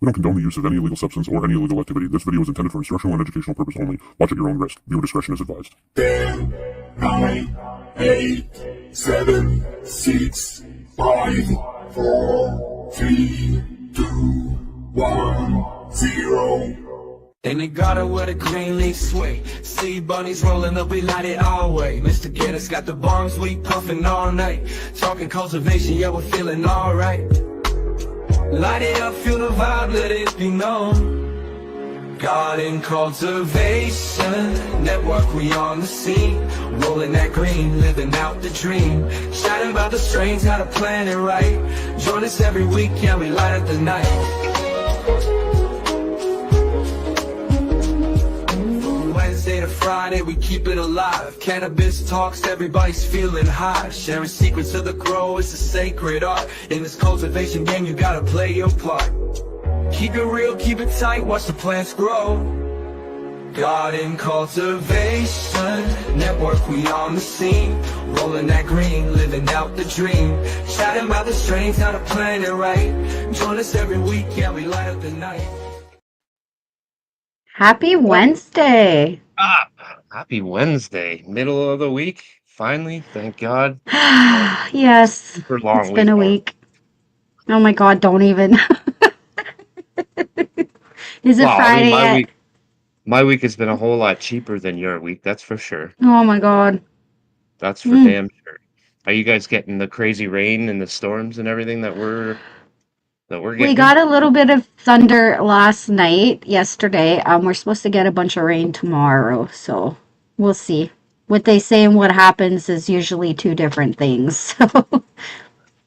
We don't condone the use of any illegal substance or any illegal activity. This video is intended for instructional and educational purpose only. Watch at your own risk. Viewer discretion is advised. 10, 9, 8, 7, 6, 5, 4, 3, 2, 1, 0. In the garden where the green leaves sway, see bunnies rolling up, we light it all way. Mr. Guinness got the bombs, we puffin' all night. Talking cultivation, yeah, we're feeling alright. Light it up, feel the vibe, let it be known. Garden cultivation network, we on the scene. Rolling that green, living out the dream. Chatting about the strains, how to plan it right. Join us every week, yeah, we light up the night. Wednesday to Friday, we keep it alive. Cannabis talks, everybody's feeling high. Sharing secrets of the grow, it's a sacred art. In this cultivation game, you gotta play your part. Keep it real, keep it tight, watch the plants grow. Garden cultivation network, we on the scene. Rolling that green, living out the dream. Chatting about the strains, how to plan it right. Join us every week, yeah, we light up the night. Happy Wednesday. Happy Wednesday. Middle of the week. Finally, thank God. Yes, Super long it's been a week. week. Oh my God, don't even. Is it Well, Friday I mean, yet? my week has been a whole lot cheaper than your week, that's for sure. Oh my God. That's for damn sure. Are you guys getting the crazy rain and the storms and everything that we're getting? We got a little bit of thunder last night, yesterday. We're supposed to get a bunch of rain tomorrow, so we'll see. What they say and what happens is usually two different things. So.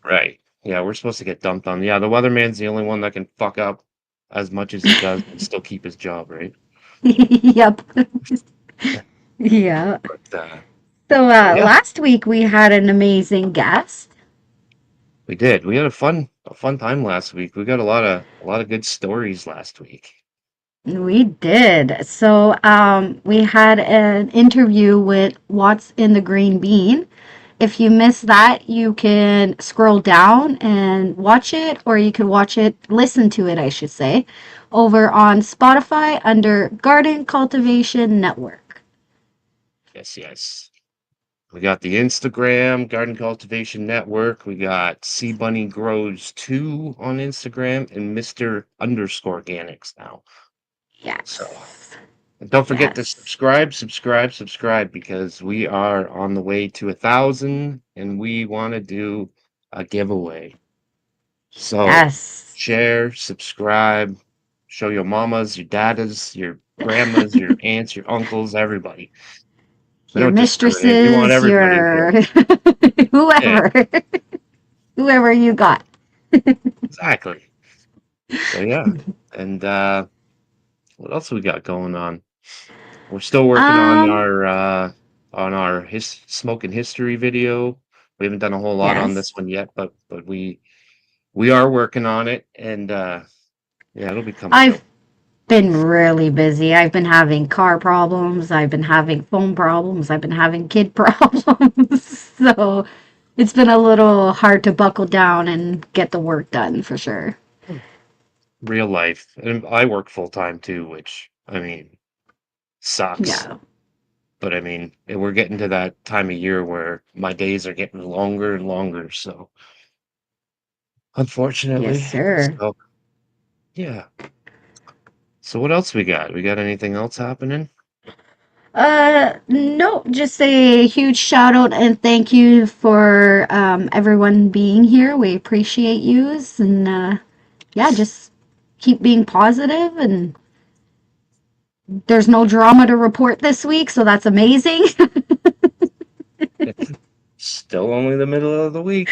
Right. Yeah, we're supposed to get dumped on. Yeah, the weatherman's the only one that can fuck up as much as he does and still keep his job, right? Yep. Yeah. But, So last week we had an amazing guest. we did. We had a fun time last week. We got a lot of good stories last week. We did. So we had an interview with What's in the Green Bean. If you missed that, you can scroll down and watch it, or you can listen to it, I should say, over on Spotify under Garden Cultivation Network. Yes. We got the Instagram, Garden Cultivation Network. We got Sea Bunny Grows 2 on Instagram and Mr. _Organics now. Yes. So, and don't forget to subscribe, because we are on the way to 1,000 and we want to do a giveaway. So, share, subscribe, show your mamas, your daddas, your grandmas, your aunts, your uncles, everybody. Your mistresses, your whoever, whoever you got. Exactly. So yeah, and what else we got going on? We're still working on our smoking history video. We haven't done a whole lot on this one yet, but we are working on it, and yeah, it'll be coming. I've been really busy. I've been having car problems. I've been having phone problems. I've been having kid problems. So it's been a little hard to buckle down and get the work done for sure. Real life. And I work full time too, which, I mean, sucks. Yeah. But I mean, we're getting to that time of year where my days are getting longer and longer. So unfortunately. Yes, sir. So, yeah. So what else we got? We got anything else happening? No, just a huge shout out and thank you for everyone being here. We appreciate yous, and yeah, just keep being positive, and there's no drama to report this week, so that's amazing. It's still only the middle of the week.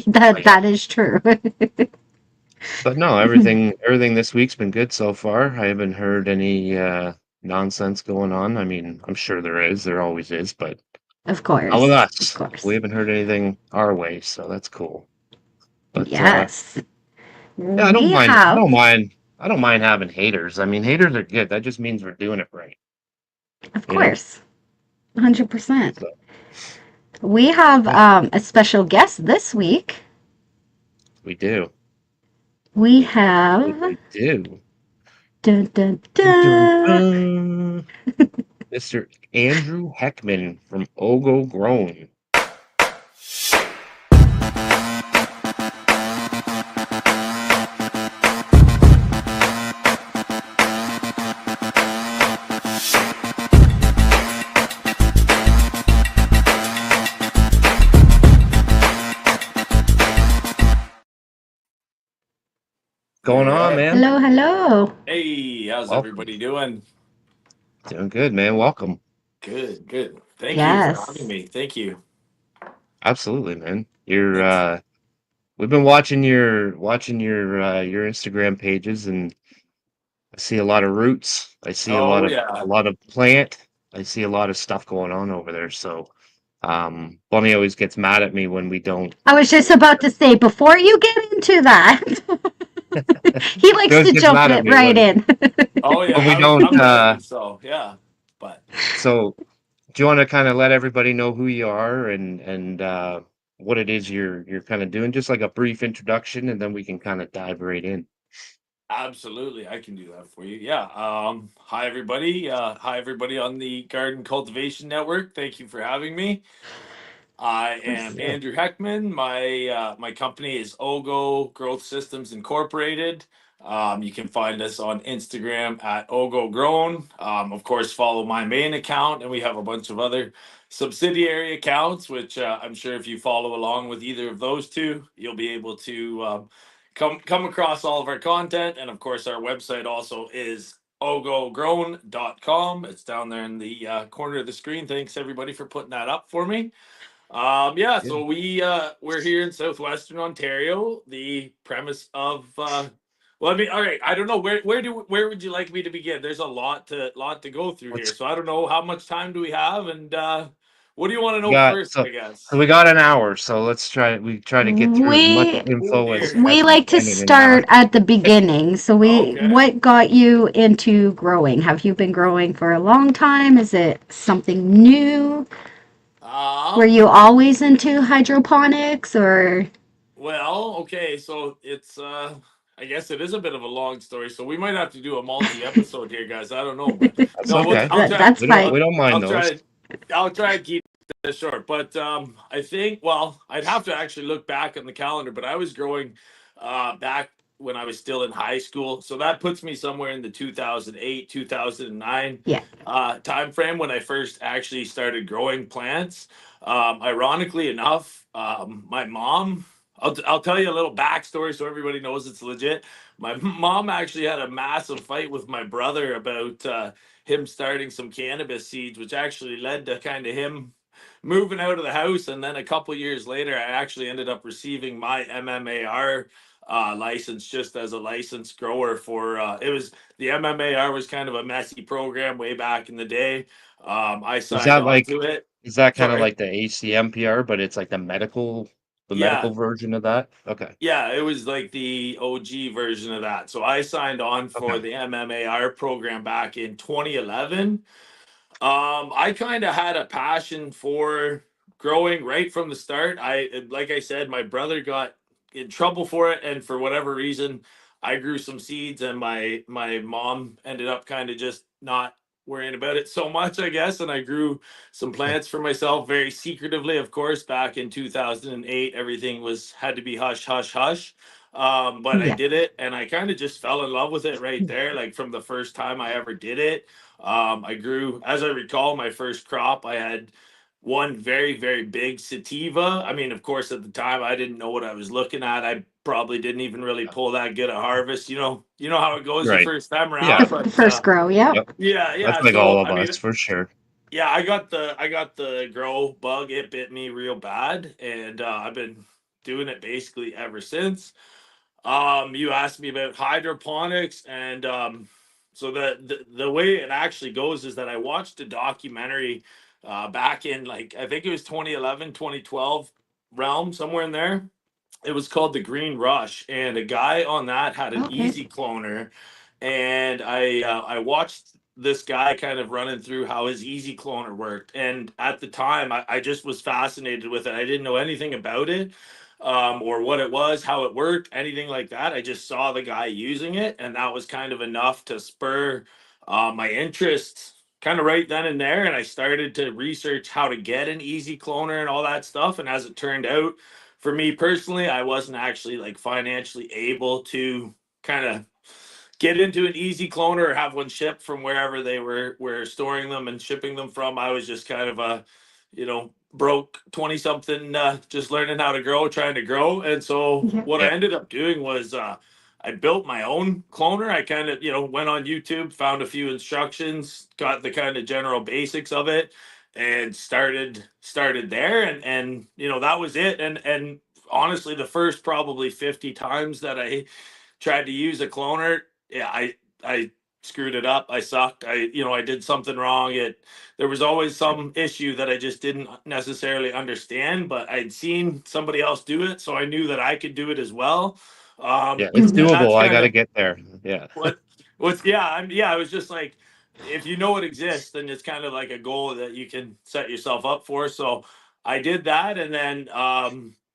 That is true. But no, everything this week's been good so far. I haven't heard any nonsense going on. I mean, I'm sure there always is, but of course. Not with us. Of course. We haven't heard anything our way, so that's cool. But yes. yeah, I don't mind having haters. I mean, haters are good. That just means we're doing it right. Of course. 100%. So. We have a special guest this week. We do. We What have we do. dun, dun, Dun, dun, dun. dun. Mr. Andrew Heckman from Oggo Grown. Going All on, right. man? Hello, hello. Hey, how's Welcome. everybody doing? Doing good, man. Welcome. Good, good. Thank you for having Yes. me. Thank you. Absolutely, man. You're It's we've been watching your Instagram pages, and I see a lot of roots. I see oh a yeah. lot of plant. I see a lot of stuff going on over there. So Bonnie always gets mad at me when we don't I was just about to say, before you get into that, he she likes always to gets jump mad at it me right in. Oh yeah. when we I'm don't ready. So yeah. But so do you want to kind of let everybody know who you are and what it is you're kind of doing, just like a brief introduction, and then we can kind of dive right in. absolutely, I can do that for you. Yeah. Hi everybody. Hi everybody on the Garden Cultivation Network. Thank you for having me. I Of am course. Yeah. Andrew Heckman. My company is Oggo Growth Systems Incorporated. You can find us on Instagram at Oggo Grown. Of course, follow my main account, and we have a bunch of other subsidiary accounts, which I'm sure if you follow along with either of those two, you'll be able to come across all of our content. And of course, our website also is ogogrown.com. It's down there in the corner of the screen. Thanks everybody for putting that up for me. Yeah, Yeah. so we're here in southwestern Ontario. The premise of well, I mean, all right, I don't know where would you like me to begin? There's a lot to go through here. Let's So I don't know how much time do we have and what do you want to we know got first, so I so guess. we got an hour, so we try to get through as much We Oh info dear. as we we like to can in an hour. start at the beginning. So Okay. what got you into growing? Have you been growing for a long time? Is it something new? Were you Um always into hydroponics or? well, okay, so it's I guess it is a bit of a long story, so we might have to do a multi-episode here, guys. I don't know, but That's no, okay. I'll try. That's fine. We don't mind I'll those. try. I'll try and keep this short. But I think, well, I'd have to actually look back on the calendar, but I was growing back when I was still in high school, so that puts me somewhere in the 2008 2009 Yeah. time frame when I first actually started growing plants. Ironically enough, my mom. I'll tell you a little backstory so everybody knows it's legit. My mom actually had a massive fight with my brother about him starting some cannabis seeds, which actually led to kind of him moving out of the house. And then a couple years later, I actually ended up receiving my MMAR license just as a licensed grower for it was the MMAR was kind of a messy program way back in the day. I Is signed that on like to it. is that kind of Sorry. like the ACMPR, but it's like the Yeah, medical version of that? Okay. yeah, it was like the OG version of that. So I signed on for Okay. the MMAR program back in 2011. I kind of had a passion for growing right from the start. Like I said, my brother got in trouble for it, and for whatever reason, I grew some seeds, and my mom ended up kind of just not worrying about it so much, I guess. And I grew some Yeah. plants for myself very secretively, of course. Back in 2008, everything was had to be hush, hush, hush. But I Yeah. did it, and I kind of just fell in love with it right there, like from the first time I ever did it. I grew, as I recall, my first crop. I had one very, very big sativa. I mean, of course, at the time, I didn't know what I was looking at. I probably didn't even really pull that good a harvest. You know how it goes your Right. first time Yeah. around. The But first grow. Yep. Yep. yeah, That's yeah. like So all of I mean, us for sure. yeah, I got the grow bug. It bit me real bad, and I've been doing it basically ever since. You asked me about hydroponics, and so the way it actually goes is that I watched a documentary back in like I think it was 2011, 2012 realm, somewhere in there. It was called the Green Rush, and a guy on that had an Okay. easy cloner, and I watched this guy kind of running through how his easy cloner worked, and at the time I just was fascinated with it. I didn't know anything about it. or what it was, how it worked, anything like that. I just saw the guy using it, and that was kind of enough to spur my interest kind of right then and there. And I started to research how to get an easy cloner and all that stuff. And as it turned out, for me personally, I wasn't actually like financially able to kind of get into an easy cloner or have one shipped from wherever they were storing them and shipping them from. I was just kind of a, broke 20 something, just learning how to grow, trying to grow. And so Yeah. what I Yeah. ended up doing was I built my own cloner. I kind of, went on YouTube, found a few instructions, got the kind of general basics of it, and started there. And that was it. And honestly, the first probably 50 times that I tried to use a cloner, yeah, I screwed it up. I sucked. I did something wrong. There was always some issue that I just didn't necessarily understand, but I'd seen somebody else do it, so I knew that I could do it as well. Yeah, it's And doable. that's I kind got to of get there. Yeah. what's yeah, I was just like, if you know it exists, then it's kind of like a goal that you can set yourself up for. So I did that, and then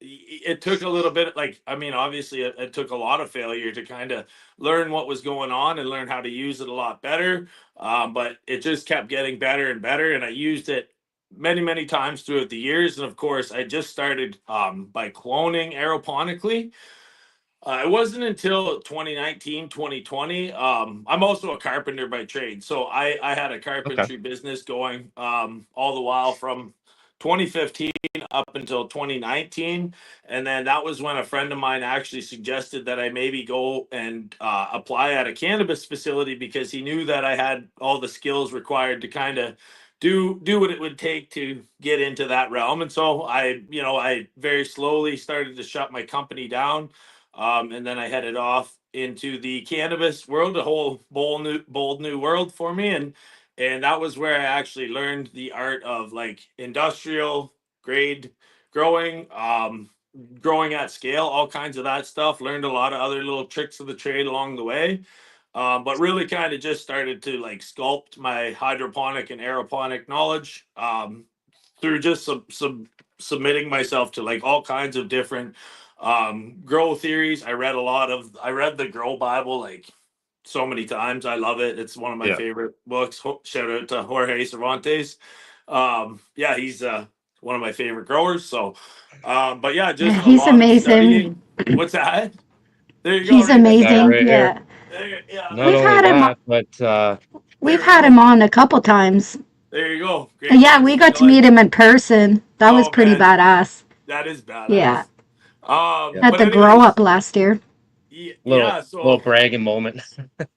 it took a little bit. Like, I mean, obviously, it took a lot of failure to kind of learn what was going on and learn how to use it a lot better. But it just kept getting better and better, and I used it many times throughout the years. And of course, I just started by cloning aeroponically. It wasn't until 2019, 2020. I'm also a carpenter by trade. So I had a Okay. carpentry business going all the while from 2015 up until 2019. And then that was when a friend of mine actually suggested that I maybe go and apply at a cannabis facility, because he knew that I had all the skills required to kind of do what it would take to get into that realm. And so I very slowly started to shut my company down. And then I headed off into the cannabis world, a whole bold new world for me. And that was where I actually learned the art of like industrial grade growing, growing at scale, all kinds of that stuff. Learned a lot of other little tricks of the trade along the way. But really kind of just started to like sculpt my hydroponic and aeroponic knowledge through just submitting myself to like all kinds of different grow theories. I read the Grow Bible like so many times. I love it. It's one of my Yeah. favorite books. Shout out to Jorge Cervantes. Yeah, he's one of my favorite growers. So but yeah, Yeah, just a he's lot of amazing. studying. What's that? There you go, He's right there. Guy amazing. right here. Yeah. Yeah, Not We've that's only had it. him that, but we've There we had him go. on a couple times. There you go. Great Yeah, minds we think got to alike. meet him in person. That was Oh pretty man, badass. that is Yeah. badass. yeah, At But the grow up anyways, last year. yeah. little So bragging moment.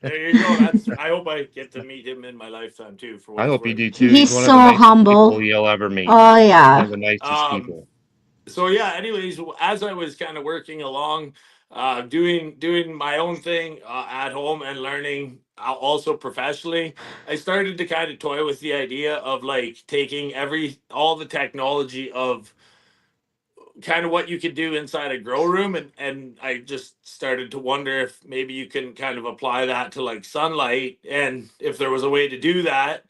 there you go. I hope I get to meet him in my lifetime too, for I what it's hope you worth. do too. He's He's one of the so nicest humble. people you'll ever meet. Oh One yeah. of the nicest Um, people. so yeah. Anyways, as I was kind of working along, doing my own thing at home and learning also professionally, I started to kind of toy with the idea of like taking all the technology of kind of what you could do inside a grow room, and I just started to wonder if maybe you can kind of apply that to like sunlight, and if there was a way to do that,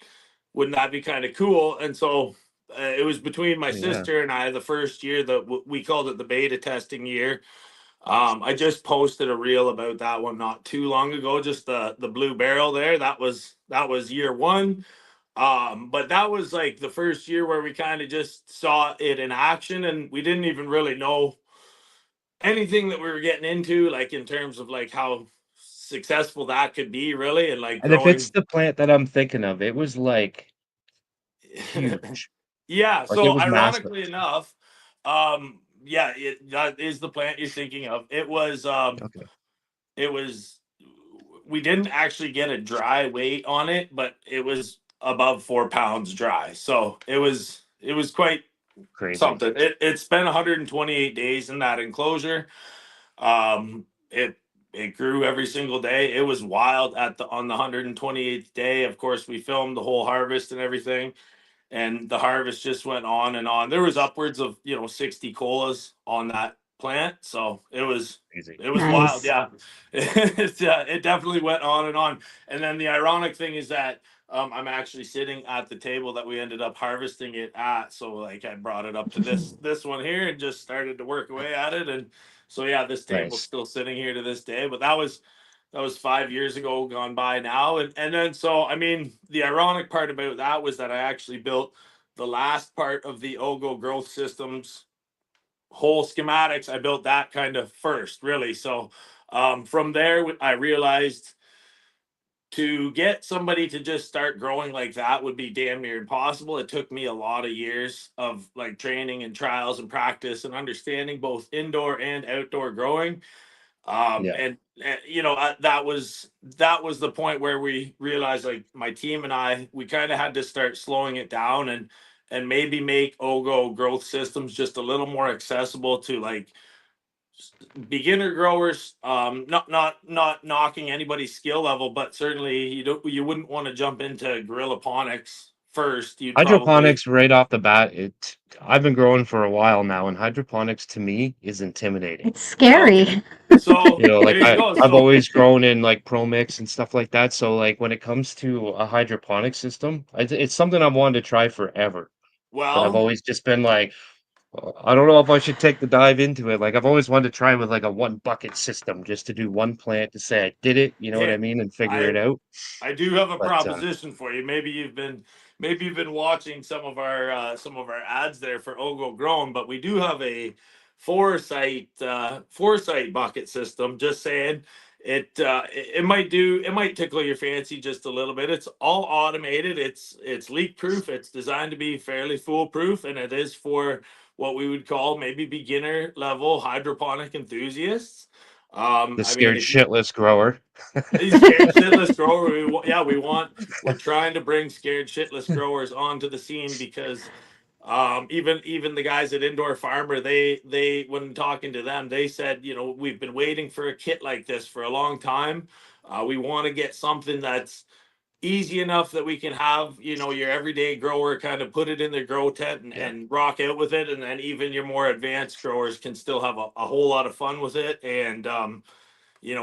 wouldn't that be kind of cool? And so it was between my Yeah. sister and I the first year that we called it the beta testing year. I just posted a reel about that one not too long ago, just the blue barrel there. That was year one. But that was like the first year where we kind of just saw it in action, and we didn't even really know anything that we were getting into, like in terms of like how successful that could be, really, and like And if it's growing. the plant that I'm thinking of, it was like huge. Yeah. Like it So was massive. ironically enough, yeah, that is the plant you're thinking of. Okay. It was. We didn't actually get a dry weight on it, but it was above 4 pounds dry. So it was quite Crazy. something. It spent 128 days in that enclosure. It grew every single day. It was wild on the 128th day. Of course, we filmed the whole harvest and everything, and the harvest just went on and on. There was upwards of 60 colas on that plant, so it was Crazy. it was wild. Nice. Yeah, it definitely went on and on. And then the ironic thing is that I'm actually sitting at the table that we ended up harvesting it at. So like I brought it up to this one here and just started to work away at it. And so yeah, this table's Nice. still sitting here to this day. But that was 5 years ago, gone by now. And then so I mean, the ironic part about that was that I actually built the last part of the Oggo growth systems whole schematics. I built that kind of first, really. So from there, I realized to get somebody to just start growing like that would be damn near impossible. It took me a lot of years of like training and trials and practice and understanding both indoor and outdoor growing. Yeah. And you know, that was the point where we realized, like my team and I, we kind of had to start slowing it down and maybe make Ogo growth systems just a little more accessible to like beginner growers. Not knocking anybody's skill level, but certainly you wouldn't want to jump into Gorillaponics first. You'd probably Hydroponics right off the bat, I've been growing for a while now, and hydroponics to me is intimidating. It's scary. okay. So Like there you go. I've So always grown in like Pro Mix and stuff like that. So like when it comes to a hydroponic system, it's something I've wanted to try forever. But I've well, always just been like, I don't know if I should take the dive into it. Like I've always wanted to try with like a one bucket system just to do one plant to say I did it, you know what hey, I mean, and figure I it out. I do have a But proposition for you. Maybe you've been watching some of our ads there for Ogo Grown, but we do have a foresight bucket system. Just saying, it might tickle your fancy just a little bit. It's all automated. It's leak proof. It's designed to be fairly foolproof, and it is for what we would call maybe beginner level hydroponic enthusiasts. the I mean, scared if you shitless grower. scared shitless grower. We're trying to bring scared shitless growers onto the scene because even the guys at Indoor Farmer, they when talking to them, they said, we've been waiting for a kit like this for a long time. We want to get something that's easy enough that we can have, your everyday grower kind of put it in their grow tent and, Yeah. and rock out with it, and then even your more advanced growers can still have a whole lot of fun with it. And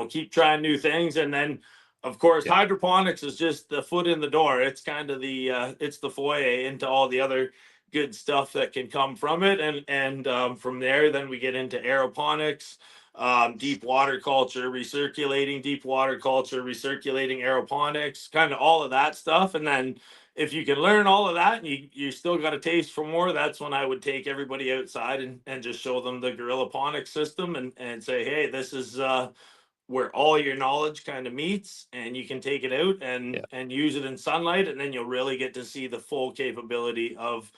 keep trying new things. And then of course Yeah. hydroponics is just the foot in the door. It's kind of it's the foyer into all the other good stuff that can come from it. And from there then we get into aeroponics, deep water culture, recirculating deep water culture, recirculating aeroponics, kind of all of that stuff. And then if you can learn all of that and you still got a taste for more, that's when I would take everybody outside and just show them the Gorillaponics system and say, hey, this is where all your knowledge kind of meets, and you can take it out Yeah. and use it in sunlight, and then you'll really get to see the full capability of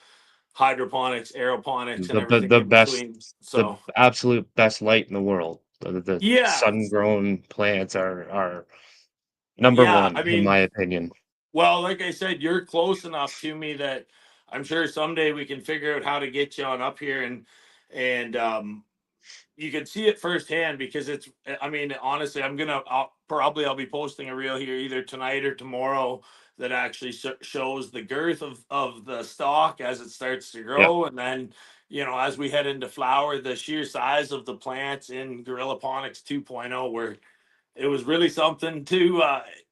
hydroponics, aeroponics, and everything The in best, between. the So absolute best light in the world. The yeah, sun-grown plants are number yeah, one I in my mean, opinion. well, like I said, you're close enough to me that I'm sure someday we can figure out how to get you on up here and you can see it firsthand because I mean, honestly, I'll be posting a reel here either tonight or tomorrow that actually shows the girth of the stalk as it starts to Yeah. grow. And then as we head into flower, the sheer size of the plants in Gorillaponics 2.0, where it was really something to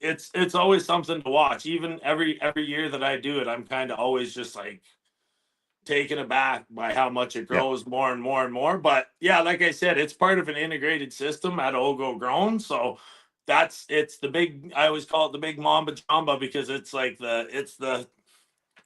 it's always something to watch. Even every year that I do it, I'm kind of always just like taken aback by how much it Yeah. grows more and more and more. But yeah, like I said, it's part of an integrated system at Ogo Grown. So it's the big, I always call it the big Mamba Jamba, because it's the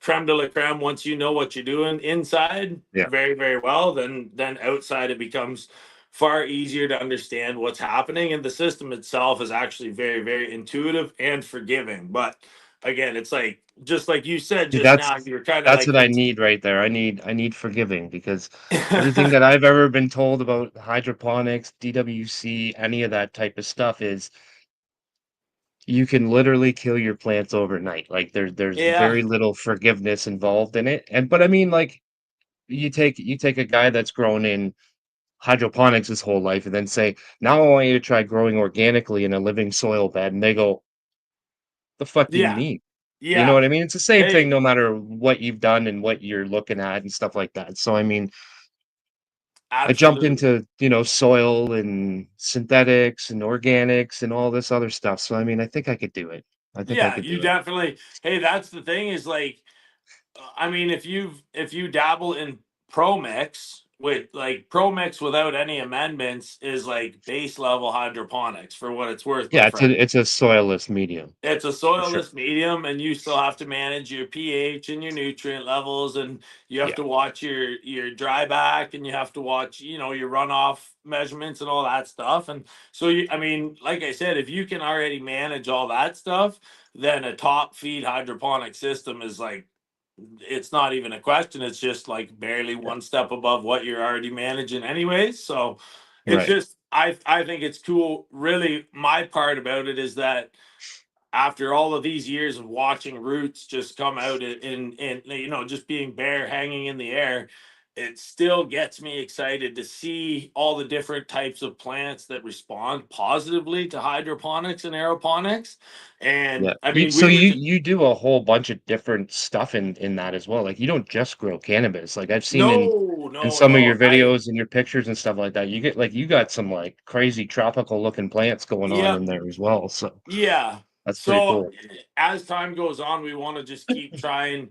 creme de la creme. Once you know what you're doing inside Yeah. very, very well, then outside it becomes far easier to understand what's happening. And the system itself is actually very, very intuitive and forgiving. But again, it's like just like you said See, just now, you're kind of that's like what I need right there. I need forgiving because everything that I've ever been told about hydroponics, DWC, any of that type of stuff is you can literally kill your plants overnight. Like there's yeah, very little forgiveness involved in it. But I mean, like you take a guy that's grown in hydroponics his whole life and then say, now I want you to try growing organically in a living soil bed, and they go, the fuck do you yeah, mean? You know yeah. what I mean? It's the same thing Hey, no matter what you've done and what you're looking at and stuff like that. So I mean, I jumped absolutely. into, soil and synthetics and organics and all this other stuff. So I mean, I think I could do it. I think I Yeah, could you do it. definitely. Hey, that's the thing is like, I mean, if you dabble in Pro Mix with like Pro Mix without any amendments is like base level hydroponics for what it's worth, my Yeah, friend. it's a soilless medium It's a for sure. soilless medium, and you still have to manage your pH and your nutrient levels, and you have Yeah, to watch your dry back, and you have to watch, you know, your runoff measurements and all that stuff. And so, you, I mean, like I said, if you can already manage all that stuff, then a top feed hydroponic system is like, it's not even a question. It's just like barely yeah, one step above what you're already managing, anyways. So, it's right. just I think it's cool. Really, my part about it is that after all of these years of watching roots just come out in you know, just being bare hanging in the air, it still gets me excited to see all the different types of plants that respond positively to hydroponics and aeroponics. And Yeah. I You mean, so we were you just, you do a whole bunch of different stuff in that as well. Like you don't just grow cannabis. Like I've seen in no some of your no I videos and your pictures and stuff like that. You get like you got some like crazy tropical looking plants going on yeah. in there as well. So Yeah. that's pretty So cool. as time goes on, we want to just keep trying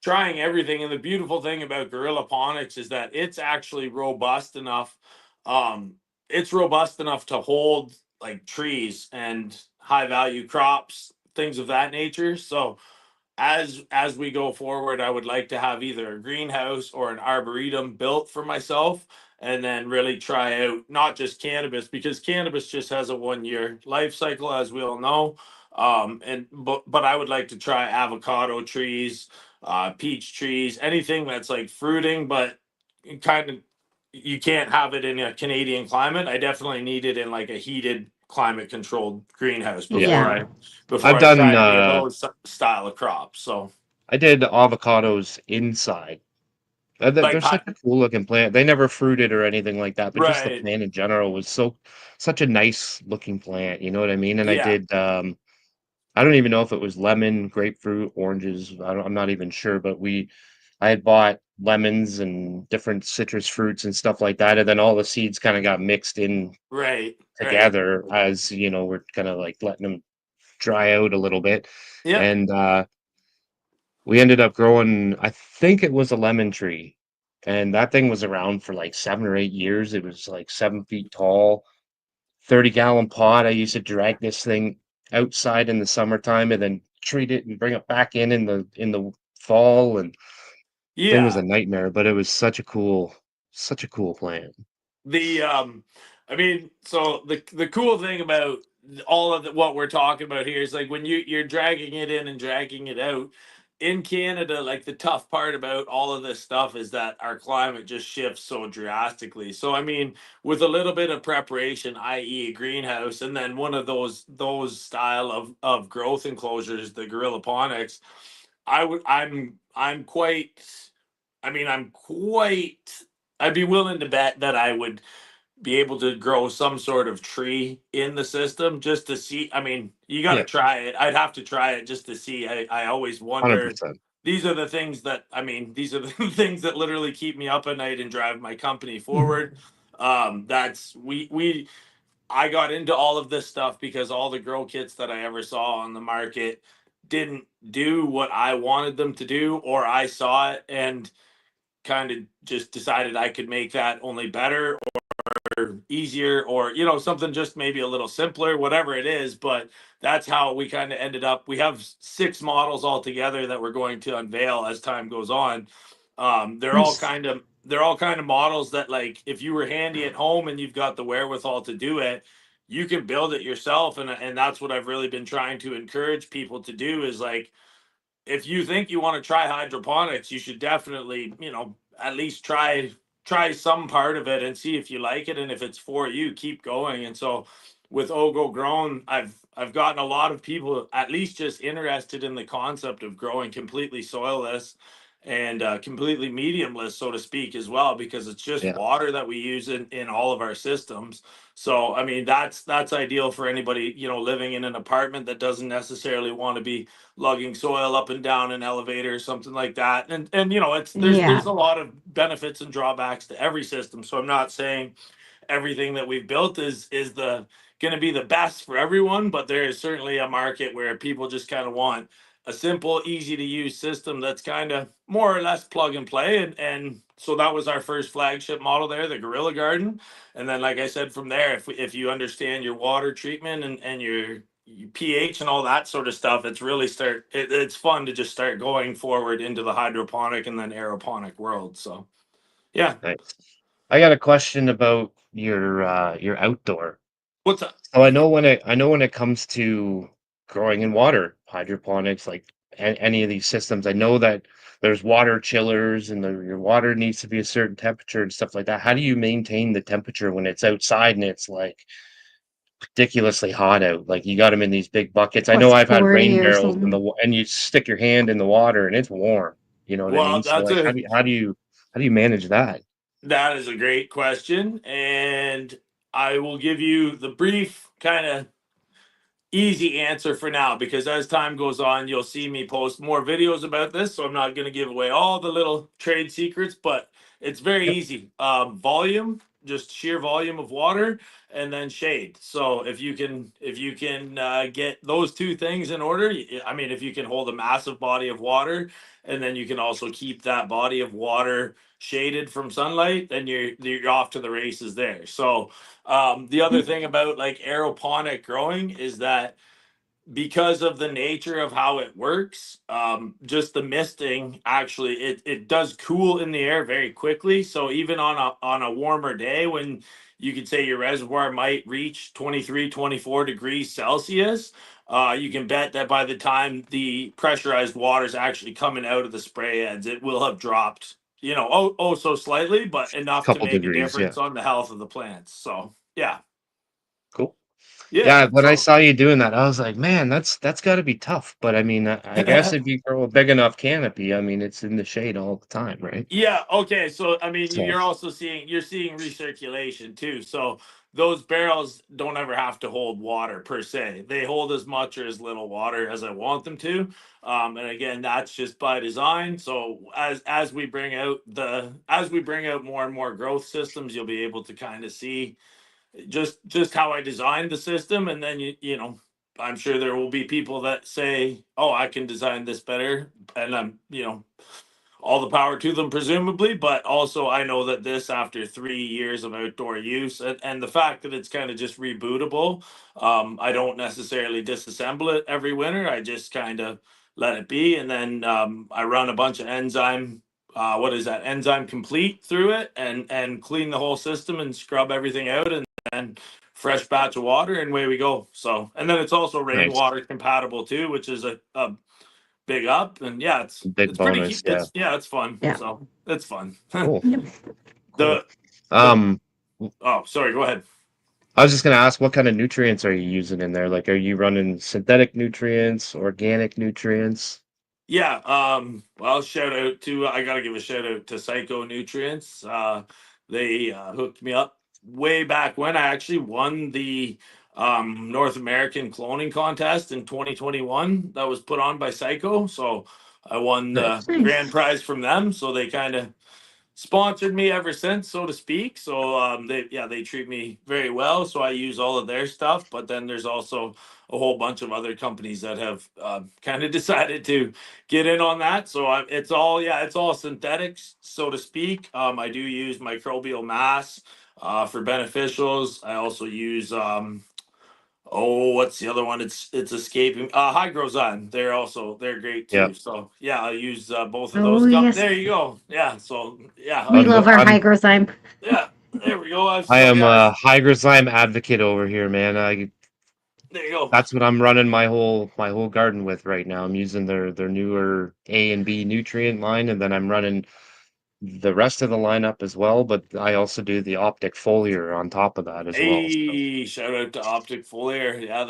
everything. And the beautiful thing about Gorillaponics is that it's actually robust enough. Um, it's robust enough to hold like trees and high value crops, things of that nature. So as we go forward, I would like to have either a greenhouse or an arboretum built for myself, and then really try out not just cannabis, because cannabis just has a 1 year life cycle, as we all know. And but I would like to try avocado trees, peach trees, anything that's like fruiting, but kind of, you can't have it in a Canadian climate. I definitely need it in like a heated climate controlled greenhouse Yeah. Yeah. before I've I try done any of those style of crops. So I did avocados inside. They're like such a cool looking plant. They never fruited or anything like that, but just the right. plant in general was such a nice looking plant. You know what I mean? And I Yeah. did I don't even know if it was lemon, grapefruit, oranges. I'm not even sure, but I had bought lemons and different citrus fruits and stuff like that, and then all the seeds kind of got mixed in Right. Right. together as you know we're kind of like letting them dry out a little bit, Yep. and we ended up growing. I think it was a lemon tree, and that thing was around for like 7 or 8 years. It was like 7 feet tall, 30-gallon pot. I used to drag this thing outside in the summertime and then treat it and bring it back in the fall, and thing was a Yeah. nightmare, but it was such a cool plant. The I mean, so the cool thing about all of what we're talking about here is like when you're dragging it in and dragging it out in Canada, like the tough part about all of this stuff is that our climate just shifts so drastically. So I mean, with a little bit of preparation, i.e. a greenhouse, and then one of those style of growth enclosures, the Gorillaponics, I'm quite, I mean, I'm quite, I'd be willing to bet that I would be able to grow some sort of tree in the system just to see. I mean, you got to Yeah, try it. I'd have to try it just to see. I always wonder. 100%. These are the things that, I mean, these are the things that literally keep me up at night and drive my company forward. That's we I got into all of this stuff because all the grow kits that I ever saw on the market didn't do what I wanted them to do, or I saw it and kind of just decided I could make that only better or easier, or you know, something just maybe a little simpler, whatever it is. But that's how we kind of ended up. We have 6 models altogether that we're going to unveil as time goes on. Nice. They're all kind of models that, like, if you were handy at home and you've got the wherewithal to do it, you can build it yourself. And that's what I've really been trying to encourage people to do is like, if you think you want to try hydroponics, you should definitely, you know, at least try some part of it and see if you like it, and if it's for you, keep going. And so with Oggo Grown, I've gotten a lot of people at least just interested in the concept of growing completely soilless and completely mediumless, so to speak, as well, because it's just Yeah, water that we use in all of our systems. So I mean, that's ideal for anybody, you know, living in an apartment that doesn't necessarily want to be lugging soil up and down an elevator or something like that. And you know, it's there's Yeah. a lot of benefits and drawbacks to every system. So I'm not saying everything that we've built is the going to be the best for everyone, but there is certainly a market where people just kind of want a simple, easy to use system that's kind of more or less plug and play. And so that was our first flagship model there, the Gorilla Garden. And then, like I said, from there, if you understand your water treatment and your pH and all that sort of stuff, it's fun to just start going forward into the hydroponic and then aeroponic world. So yeah. Nice. I got a question about your outdoor. What's up? So I know when it comes to growing in water, hydroponics, like any of these systems, I know that there's water chillers and your water needs to be a certain temperature and stuff like that. How do you maintain the temperature when it's outside and it's like ridiculously hot out? Like you got them in these big buckets. I know Plus I've had 40 rain or barrels something. and you stick your hand in the water and it's warm. You know what I Well, mean? So like how do you manage that? that is a great question. And I will give you the brief kind of easy answer for now, because as time goes on, you'll see me post more videos about this. So I'm not going to give away all the little trade secrets, but it's very Yep. easy. Volume, just sheer volume of water, and then shade. So if you can get those two things in order, I mean, if you can hold a massive body of water, and then you can also keep that body of water shaded from sunlight, then you're off to the races there. So the other thing about like aeroponic growing is that because of the nature of how it works, just the misting actually it does cool in the air very quickly. So even on a warmer day when you could say your reservoir might reach 23, 24 degrees Celsius, you can bet that by the time the pressurized water is actually coming out of the spray heads, it will have dropped, oh so slightly, but enough to Couple make a degrees, yeah. difference on the health of the plants. So yeah. Cool. Yeah. Yeah, when I So saw you doing that, I was like, "Man, that's gotta be tough." But I mean, I guess if you grow a big enough canopy, I mean, it's in the shade all the time, right? yeah, okay. So I mean, So, you're seeing recirculation too. So those barrels don't ever have to hold water per se. They hold as much or as little water as I want them to. And again, that's just by design. So as we bring out more and more growth systems, you'll be able to kind of see just how I designed the system. And then I'm sure there will be people that say, "Oh, I can design this better," and I'm all the power to them, presumably. But also, I know that this, after 3 years of outdoor use, and the fact that it's kind of just rebootable, I don't necessarily disassemble it every winter. I just kind of let it be, and then I run a bunch of enzyme. What is that? Enzyme complete through it, and clean the whole system and scrub everything out, and then fresh batch of water, and away we go. So, and then it's also nice. rainwater compatible too, which is a big up. And yeah, it's Big it's pretty bonus, yeah. it's yeah, it's fun. Yeah. So it's fun. Cool, Yep. cool. the the Um, Oh, sorry, go ahead. I was just gonna ask, what kind of nutrients are you using in there? Like, are you running synthetic nutrients, organic nutrients? Yeah, well, shout out to I gotta give a shout out to Psycho Nutrients. They hooked me up way back when I actually won the North American cloning contest in 2021 that was put on by Psycho. So I won the Nice. grand Nice. prize from them. So they kind of sponsored me ever since, so to speak. So they treat me very well. So I use all of their stuff, but then there's also a whole bunch of other companies that have kind of decided to get in on that. So it's all synthetics, so to speak. I do use microbial mass for beneficials. I also use what's the other one? It's escaping. Hydrozyme. They're great Yeah. too. So yeah, I use both of those. Oh, yes. There you go. Yeah. So yeah, We love our I'm hygrozyme. yeah. There we go. I So am yeah. a Hygrozyme advocate over here, man. There you go. That's what I'm running my whole garden with right now. I'm using their newer A and B nutrient line, and then I'm running the rest of the lineup as well. But I also do the optic foliar on top of that as well. So, Hey, shout out to Optic Folair. Yeah, oh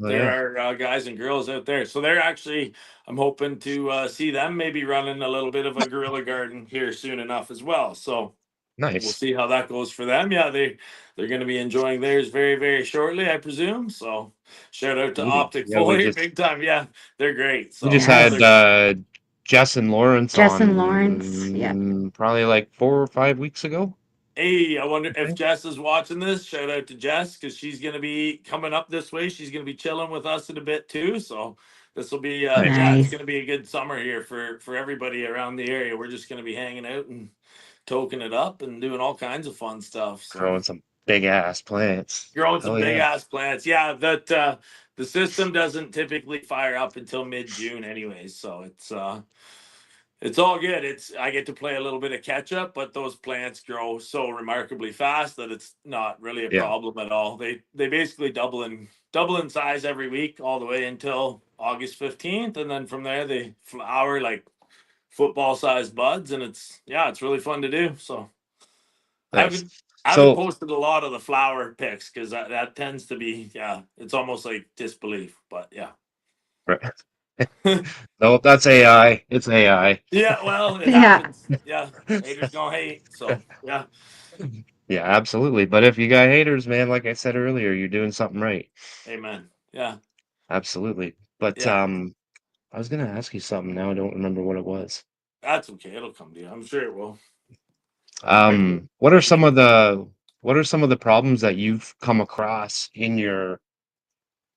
there yeah, are guys and girls out there. So they're actually, I'm hoping to see them maybe running a little bit of a Gorilla Garden here soon enough as well. So we'll nice. see how that goes for them. Yeah, they're going to be enjoying theirs very, very shortly, I presume. So shout out to Sweet. Optic Yeah, we Folair, just big time. Yeah, they're great. we So just yeah, had Yes. Jess and Lawrence Jess and Lawrence. Yep. on probably like 4 or 5 weeks ago. Hey, I wonder if Okay. Jess is watching this. Shout out to Jess because she's going to be coming up this way. She's going to be chilling with us in a bit too. So this will be, Nice. yeah, it's Nice. going to be a good summer here for everybody around the area. We're just going to be hanging out and toking it up and doing all kinds of fun stuff. So Growing some big ass plants. growing some Hell big yeah. ass plants. Yeah, that the system doesn't typically fire up until mid June, anyways. So it's all good. It's I get to play a little bit of catch up, but those plants grow so remarkably fast that it's not really a Yeah. problem at all. They basically double in size every week all the way until August 15th, and then from there they flower like football sized buds, and it's really fun to do. So I Nice. haven't I haven't So posted a lot of the flower pics because that tends to be it's almost like disbelief, but yeah. right. Nope, that's AI. It's AI. Yeah, well, it Yeah. happens. Yeah, haters gonna hate. So yeah, Yeah, absolutely. But if you got haters, man, like I said earlier, you're doing something right. amen. Yeah. Absolutely. But Yeah, I was gonna ask you something now. I don't remember what it was. that's okay. It'll come to you. I'm sure it will. I can, What I are can some give of you. the problems that you've come across in your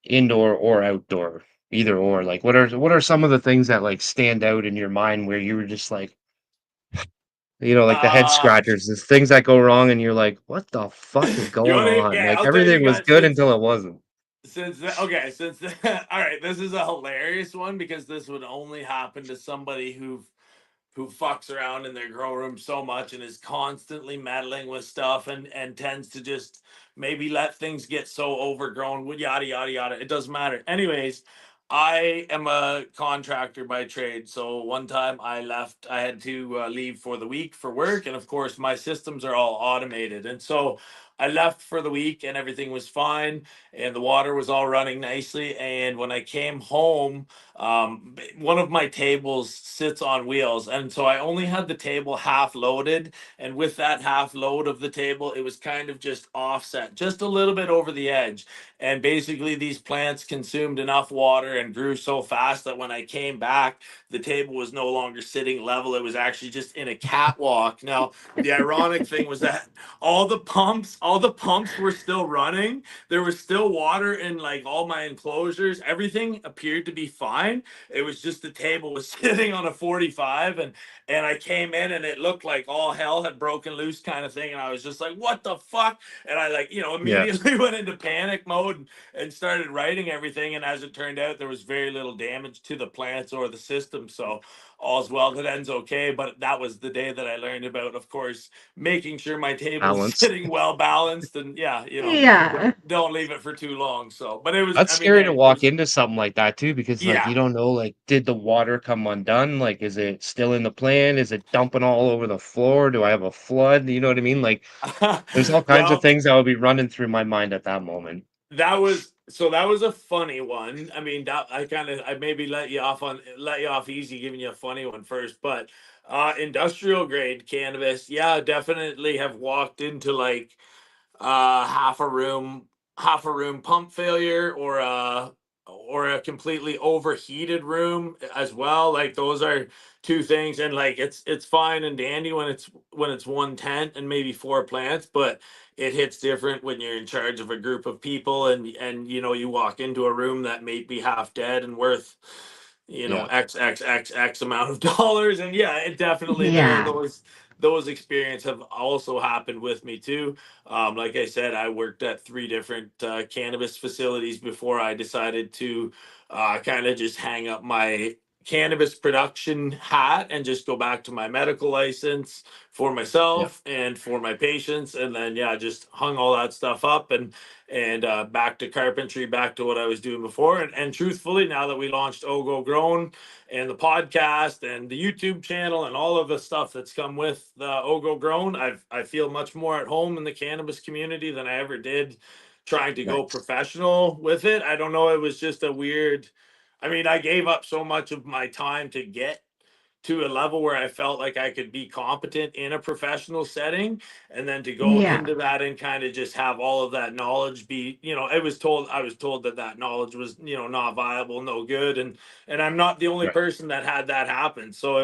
indoor or outdoor, either or? Like what are some of the things that like stand out in your mind where you were just like, like the head Uh scratchers, the things that go wrong and you're like, what the fuck is you going want to? on? Yeah, Like I'll tell you everything was guys good until it wasn't. okay, all right. This is a hilarious one because this would only happen to somebody who fucks around in their grow room so much and is constantly meddling with stuff and tends to just maybe let things get so overgrown with yada yada yada. It doesn't matter. Anyways, I am a contractor by trade. So one time I had to leave for the week for work. And of course, my systems are all automated. And so I left for the week and everything was fine and the water was all running nicely. And when I came home, one of my tables sits on wheels. And so I only had the table half loaded. And with that half load of the table, it was kind of just offset, just a little bit over the edge. And basically, these plants consumed enough water and grew so fast that when I came back, the table was no longer sitting level. It was actually just in a catwalk. Now, the ironic thing was that all the pumps were still running. There was still water in like all my enclosures. Everything appeared to be fine. It was just the table was sitting on a 45 and I came in and it looked like all hell had broken loose kind of thing. And I was just like, what the fuck? And I like, Yeah. immediately went into panic mode and started writing everything. And as it turned out, there was very little damage to the plants or the system. So all's well that ends okay. But that was the day that I learned about, of course, making sure my table is Balance. sitting well balanced and Yeah. don't leave it for too long. So, but it was, That's I mean, scary to hey, it walk was, into something like that too, because like yeah. you don't know, like, did the water come undone? Like, is it still in the plan? Is it dumping all over the floor? Do I have a flood? You know what I mean? Like, there's all kinds of Well, things that would be running through my mind at that moment. that was a funny one. I mean, that I maybe let you off easy giving you a funny one first, but industrial grade cannabis, yeah, definitely have walked into like half a room pump failure or a completely overheated room as well. Like those are two things, and like it's fine and dandy when it's one tent and maybe four plants, but it hits different when you're in charge of a group of people and you walk into a room that may be half dead and worth Yeah. x amount of dollars. And yeah, it definitely Yeah. those experiences have also happened with me too. Like I said, I worked at three different cannabis facilities before I decided to kind of just hang up my cannabis production hat and just go back to my medical license for Yeah. myself and for my patients. And then, yeah, just hung all that stuff up and back to carpentry, back to what I was doing before. And truthfully, now that we launched Oggo Grown and the podcast and the YouTube channel and all of the stuff that's come with the Oggo Grown, I feel much more at home in the cannabis community than I ever did trying to go Nice. professional with it. I don't know. It was just a weird. I mean, I gave up so much of my time to get to a level where I felt like I could be competent in a professional setting, and then to go Yeah. into that and kind of just have all of that knowledge be, I was told that that knowledge was, not viable, no good, and I'm not the only Right. person that had that happen. So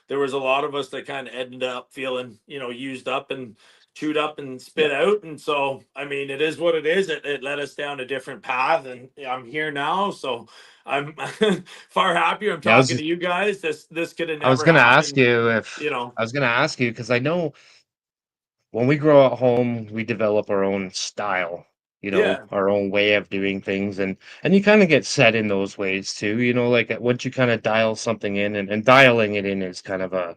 there was a lot of us that kind of ended up feeling, used up and chewed up and spit out. And so, I mean, it is what it is. It led us down a different path, and I'm here now. So I'm far happier. I'm Yeah, talking to you guys. This could have I was never gonna ask happened, you you know. because I know when we grow at home, we develop our own style, Yeah. our own way of doing things, and you kind of get set in those ways too, like once you kind of dial something in, and dialing it in is kind of a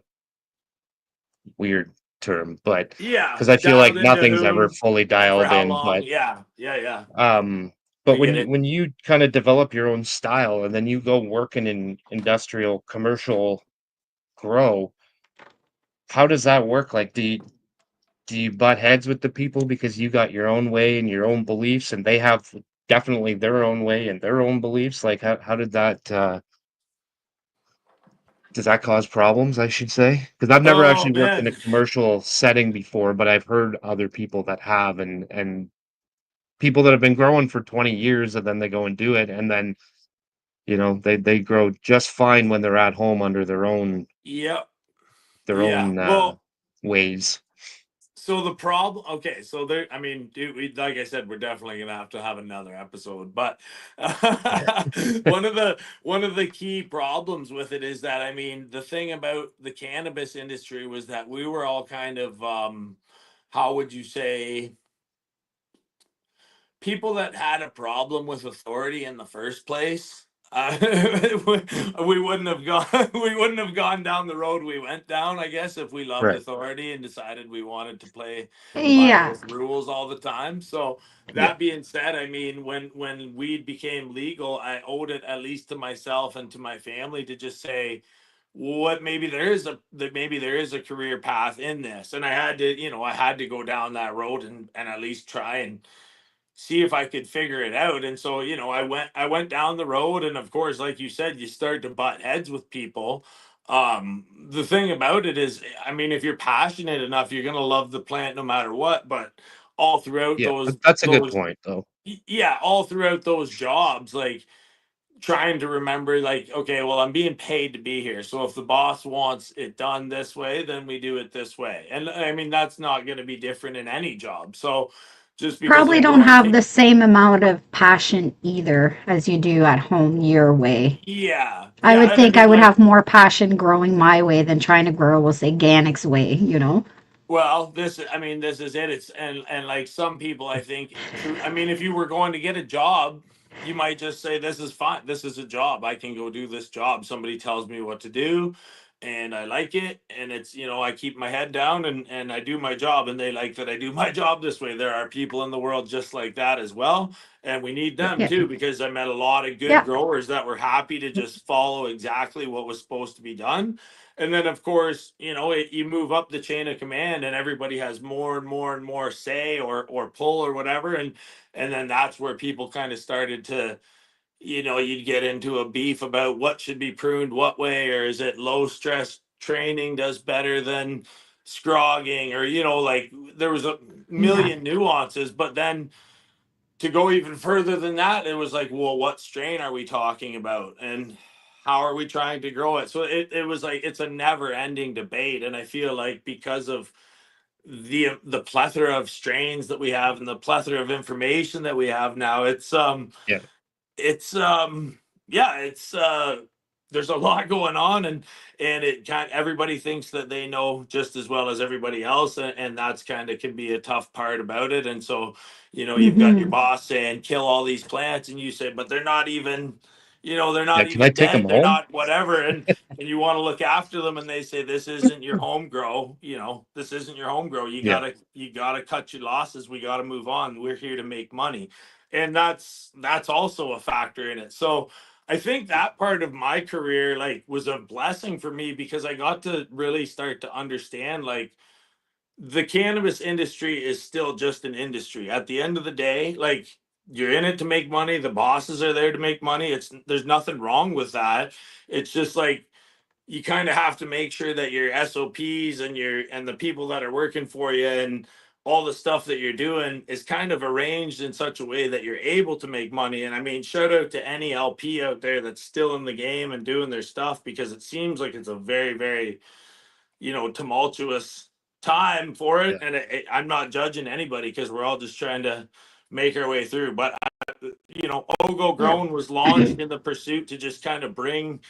weird term, but Yeah. because I feel like Dialed into nothing's ever who fully and for dialed how in, long. but Yeah. Yeah. Yeah. um, I but get it. when you kind of develop your own style and then you go working in industrial commercial grow, how does that work? Like, do you butt heads with the people because you got your own way and your own beliefs, and they have definitely their own way and their own beliefs? Like, how did that does that cause problems, I should say? Because I've never Oh actually worked in a man. commercial setting before, but I've heard other people that have, and people that have been growing for 20 years, and then they go and do it, and then they grow just fine when they're at home under Yep. their Yeah. own Well, ways. so the problem, okay, so there, I mean, dude, like I said, we're definitely gonna have to have another episode. But one of the key problems with it is that, I mean, the thing about the cannabis industry was that we were all kind of, how would you say, people that had a problem with authority in the first place. We wouldn't have gone we wouldn't have gone down the road we went down, I guess, if we loved Right. authority and decided we wanted to play by Yeah. those rules all the time. So Yeah. that being said, I mean, when weed became legal, I owed it at least to myself and to my family to just say, what, maybe there is a career path in this. And I had to go down that road and at least try and see if I could figure it out. And so, I went down the road, and of course, like you said, you start to butt heads with people. The thing about it is, I mean, if you're passionate enough, you're gonna love the plant no matter what. But all throughout Yeah, that's a good point, though. yeah, all throughout those jobs, like trying to remember, like, okay, well, I'm being paid to be here, so if the boss wants it done this way, then we do it this way. And I mean, that's not going to be different in any job. So just because Probably I'm don't going have to, the same amount of passion either as you do at home your way. yeah, I yeah. would And I think I mean, would like, have more passion growing my way than trying to grow, we'll say, Gannick's way, you know? well, this is it. It's and like some people, I think, true. I mean, if you were going to get a job, you might just say, "This is fine. This is a job. I can go do this job. Somebody tells me what to do, and I like it. And it's I keep my head down and I do my job, and they like that I do my job this way." There are people in the world just like that as well, and we need Yeah. them Yeah. too, because I met a lot of good Yeah. growers that were happy to just follow exactly what was supposed to be done. And then, of course, you move up the chain of command, and everybody has more and more and more say or pull or whatever. And then that's where people kind of started to, you'd get into a beef about what should be pruned what way, or is it low stress training does better than scrogging, or, like there was a Yeah. million nuances. But then to go even further than that, it was like, well, what strain are we talking about? And how are we trying to grow it? So it was like, it's a never ending debate. And I feel like because of the plethora of strains that we have and the plethora of information that we have now, Yeah. it's yeah, there's a lot going on, and it kind everybody thinks that they know just as well as everybody else, and that's kind of can be a tough part about it. And so you've got your Mm-hmm. boss saying kill all these plants, and you say, but they're not even, they're Yeah, not can I even take them dead, they're home? not whatever. And you want to look after them, and they say, this isn't your home grow, this isn't your home grow. you Yeah. gotta you gotta cut your losses, we gotta move on, we're here to make money. And that's also a factor in it. So I think that part of my career, like, was a blessing for me, because I got to really start to understand, like, the cannabis industry is still just an industry at the end of the day. Like, you're in it to make money, the bosses are there to make money. There's nothing wrong with that. It's just like, you kind of have to make sure that your SOPs and the people that are working for you and all the stuff that you're doing is kind of arranged in such a way that you're able to make money. And I mean, shout out to any LP out there that's still in the game and doing their stuff, because it seems like it's a very, very, tumultuous time for it, and I'm not judging anybody because we're all just trying to make our way through. But Oggo Yeah. Grown was launched in the pursuit to just kind of bring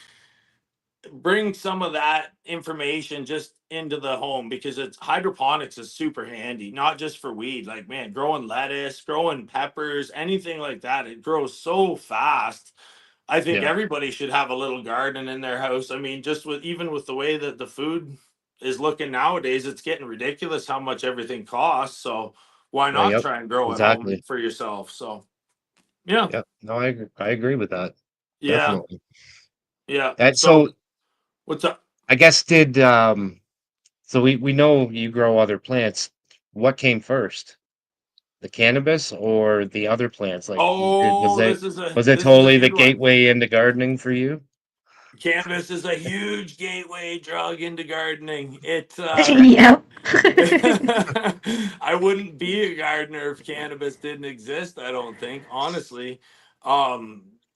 some of that information just into the home, because it's hydroponics is super handy, not just for weed. Like, man, growing lettuce, growing peppers, anything like that, it grows so fast. I think Yeah. everybody should have a little garden in their house. I mean, just even with the way that the food is looking nowadays, it's getting ridiculous how much everything costs. So why Well, not yep. try and grow at home Exactly. for yourself? So yeah, Yep. No, I agree with that. yeah, Definitely. yeah. And So so what's up? I guess so we know you grow other plants. What came first? The cannabis or the other plants? Like, Oh, this is was it a totally the good one. gateway into gardening for you? Cannabis is a huge gateway drug into gardening. Yep. I wouldn't be a gardener if cannabis didn't exist, I don't think, honestly.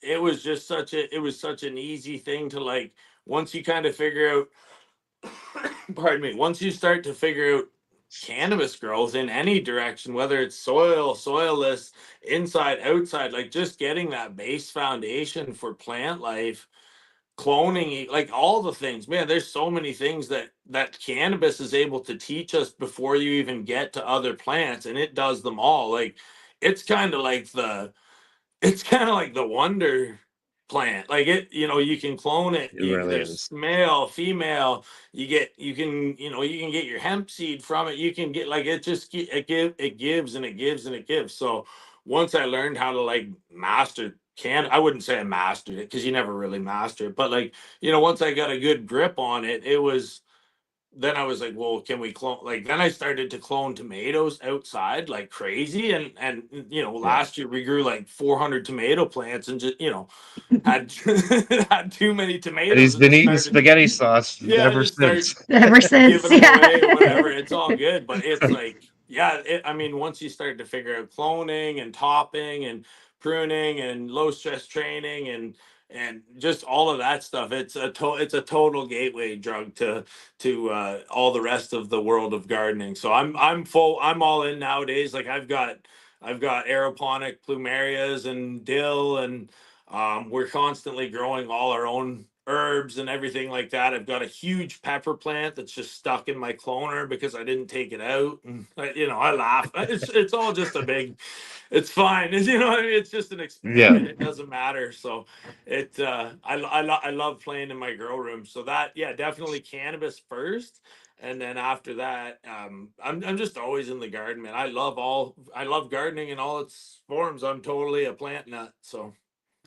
It was just such an easy thing to, like, once you kind of figure out pardon me, once you start to figure out cannabis growth in any direction, whether it's soil, soilless, inside, outside, like just getting that base foundation for plant life, cloning, like all the things, man, there's so many things that cannabis is able to teach us before you even get to other plants, and it does them all. Like, it's kind of like the wonder plant. Like, you can clone it. It really There's is. male, female. You can get your hemp seed from it. You can get, like, it gives and it gives and it gives. So once I learned how to, like, master I wouldn't say I mastered it, because you never really master it. But, like, once I got a good grip on it, then I was like, well, can we clone? Like, then I started to clone tomatoes outside like crazy, and Yeah. last year we grew like 400 tomato plants, and just had had too many And tomatoes he's and been just eating started, spaghetti sauce yeah, ever just start since. Ever since, giving them yeah. away, whatever. It's all good, but it's like, yeah, I mean, once you start to figure out cloning and topping and pruning and low stress training and just all of that stuff, it's a total gateway drug to all the rest of the world of gardening. So I'm all in nowadays. Like, I've got aeroponic plumerias and dill, and we're constantly growing all our own herbs and everything like that. I've got a huge pepper plant that's just stuck in my cloner because I didn't take it out. And I laugh. It's all just a big. It's fine. What I mean? It's just an Yeah. experiment. It doesn't matter. So I love playing in my grow room. So that, yeah, definitely cannabis first. And then after that, I'm just always in the garden, man. I love gardening in all its forms. I'm totally a plant nut. So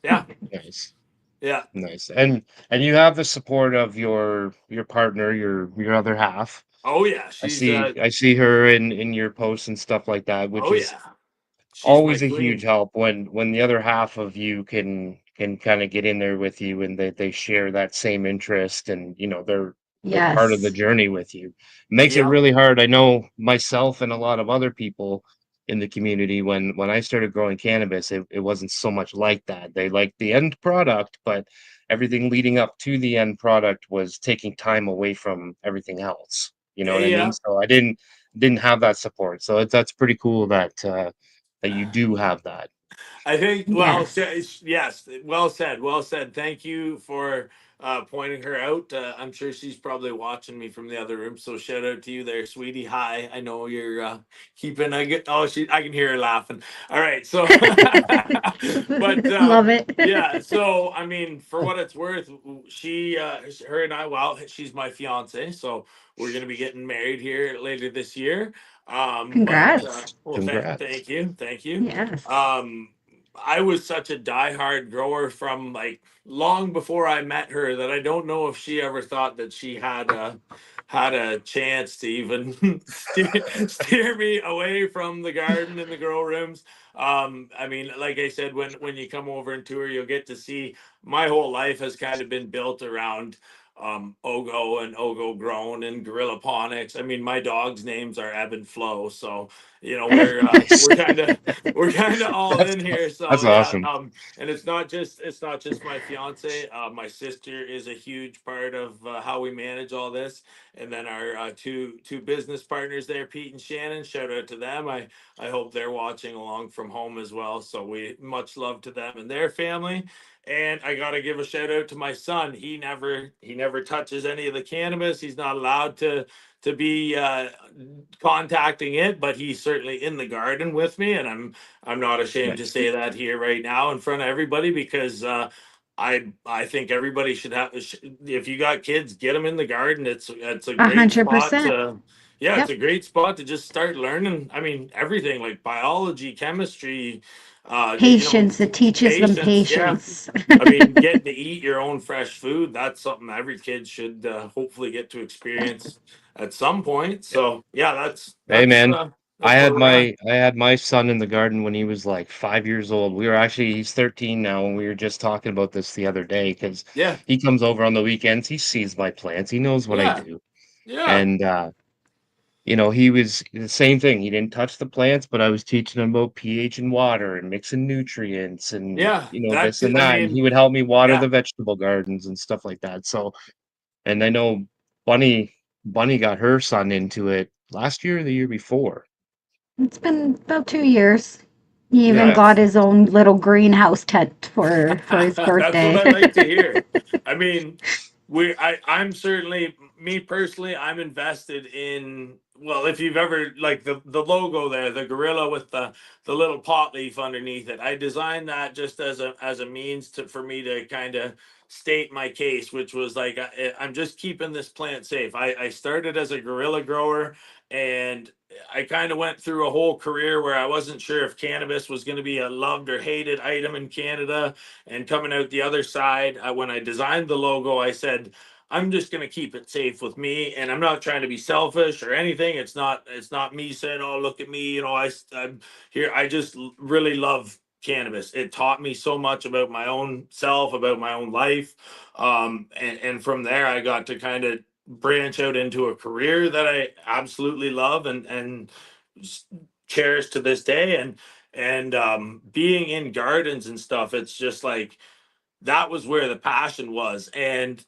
yeah, Nice. yeah. Nice. And you have the support of your partner, your other half. Oh yeah, she's I see her in your posts and stuff like that, which oh is yeah, she's my always a huge queen. help when the other half of you can kind of get in there with you, and they share that same interest, and they're part of the Yes. journey with you. Makes it Yeah, really hard. I know myself and a lot of other people in the community, when I started growing cannabis, it wasn't so much like that. They liked the end product, but everything leading up to the end product was taking time away from everything else. You know what I mean? yeah. So I didn't have that support. So that's pretty cool that you do have that. I think, well, Yes. yes, well said, well said. Thank you for pointing her out. I'm sure she's probably watching me from the other room. So shout out to you there, sweetie. Hi. I know you're keeping. I can hear her laughing. All right, so, but Love it. yeah. So I mean, for what it's worth, her and I. Well, she's my fiance, so we're gonna be getting married here later this year. But Congrats. well, Congrats. thank you. Yes. Um, I was such a diehard grower from, like, long before I met her, that I don't know if she ever thought that she had a chance to even steer me away from the garden and the grow rooms. I mean, like I said, when you come over and tour, you'll get to see my whole life has kind of been built around Oggo and Oggo Grown and Gorillaponics. I mean, my dog's names are Ebb and Flow, so you know Nice. we're kind of all That's in here. that's So yeah, awesome. and it's not just my fiance. My sister is a huge part of how we manage all this, and then our two business partners there, Pete and Shannon. Shout out to them. I hope they're watching along from home as well. So we much love to them and their family. And I gotta give a shout out to my son. He never touches any of the cannabis. He's not allowed to be contacting it, but he's certainly in the garden with me, and I'm not ashamed to Nice. say that here right now in front of everybody because I think everybody should have. If you got kids, get them in the garden. It's a great spot 100%. to. Yeah, it's Yep. a great spot to just start learning. I mean, everything like biology, chemistry, you know, Patience. It teaches them patience. Yeah, patience. I mean, getting to eat your own fresh food, that's something every kid should hopefully get to experience at some point. So yeah, that's Hey that's man, uh that's where we're at. I had my son in the garden when he was like 5 years old. He's 13 now, and we were just talking about this the other day because Yeah, he comes over on the weekends. He sees my plants. He knows what I yeah, do, yeah, and he was the same thing. He didn't touch the plants, but I was teaching him about pH and water and mixing nutrients and yeah. this That's and I that. And he mean, would help me water yeah. the vegetable gardens and stuff like that. So, and I know Bunny got her son into it last year or the year before. It's been about 2 years. He even Yeah. got Nice. his own little greenhouse tent for his That's what birthday. I like to hear. I mean, I'm certainly me personally, I'm invested in well, if you've ever like the logo there, the gorilla with the little pot leaf underneath it. I designed that just as a means to for me to kind of state my case, which was like I'm just keeping this plant safe. I started as a gorilla grower and I kind of went through a whole career where I wasn't sure if cannabis was going to be a loved or hated item in Canada. And coming out the other side, when I designed the logo, I said, I'm just going to keep it safe with me, and I'm not trying to be selfish or anything. It's not me saying, "Oh, look at me," I'm here. I just really love cannabis. It taught me so much about my own self, about my own life, and from there, I got to kind of branch out into a career that I absolutely love and cherish to this day. And being in gardens and stuff, it's just like that was where the passion was. And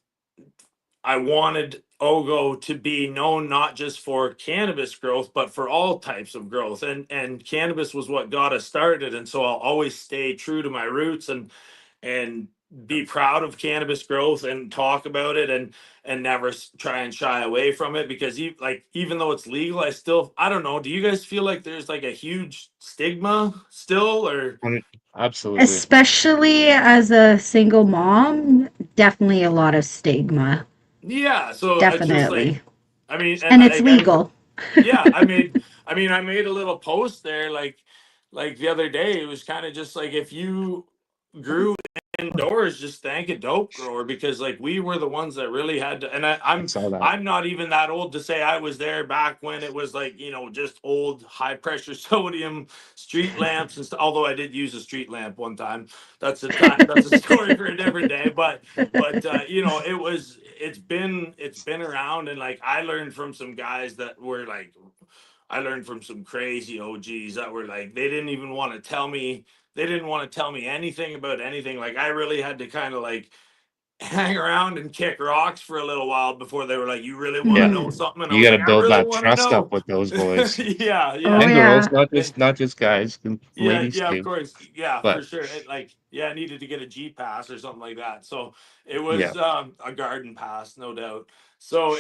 I wanted Ogo to be known not just for cannabis growth, but for all types of growth. And cannabis was what got us started. And so I'll always stay true to my roots and be proud of cannabis growth and talk about it and never try and shy away from it because even though it's legal, I don't know. Do you guys feel like there's like a huge stigma still or? I mean, absolutely. Especially as a single mom, definitely a lot of stigma. Yeah, so it's just like, Definitely. I mean, and And it's I legal. yeah, I made a little post there like the other day. It was kind of just like if you grew indoors, just thank a dope grower because like we were the ones that really had to. And I saw that. I'm not even that old to say I was there back when it was like just old high pressure sodium street lamps and stuff. Although I did use a street lamp one time. That's a story for a different day. But it's been around and like I learned from some guys that were like I learned from some crazy OGs that were like they didn't even want to tell me they didn't want to tell me anything about anything. Like I really had to kind of like hang around and kick rocks for a little while before they were like, "You really want to Yeah. know something?" And I You was got to like, "I build really that want to trust up know." with those boys Yeah, Oh, yeah. and girls, yeah. not just guys, Yeah, ladies yeah, of too. course. Yeah, for But sure. I needed to get a G pass or something like that. So it yeah, was a garden pass, no doubt. So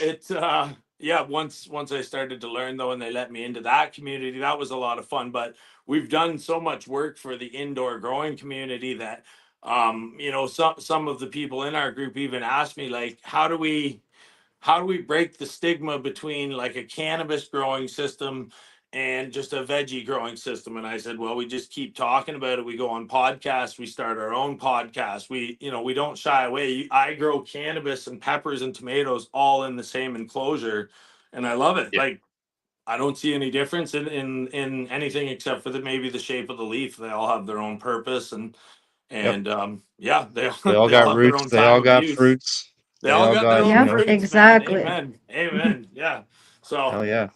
yeah, once I started to learn though and they let me into that community, that was a lot of fun. But we've done so much work for the indoor growing community that some of the people in our group even asked me like, how do we break the stigma between like a cannabis growing system and just a veggie growing system? And I said, well, we just keep talking about it. We go on podcasts, we start our own podcast. We don't shy away. I grow cannabis and peppers and tomatoes all in the same enclosure and I love it. yeah, Like I don't see any difference in anything except for maybe the shape of the leaf. They all have their own purpose and yep. yeah, they They all they all got have their roots. own They time all of got use. fruits. They They all all got their got, own you Yep, know, fruits, man. exactly. Amen. Amen. Yeah. So hell yeah.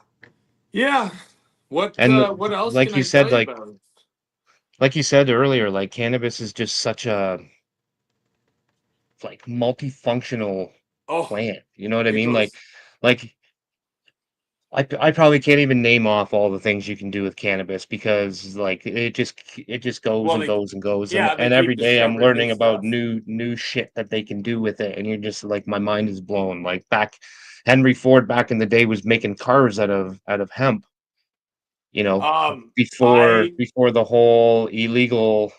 yeah. What And else can I tell you about it? like you said earlier, like cannabis is just such a like multifunctional Oh, plant. You know what I it mean? goes. Like I probably can't even name off all the things you can do with cannabis because like it just goes Well, and goes and goes yeah, they and every keep day I'm discovering new learning about stuff. new shit that they can do with it and you're just like my mind is blown. Like back Henry Ford back in the day was making cars out of hemp, you know, I before the whole illegal,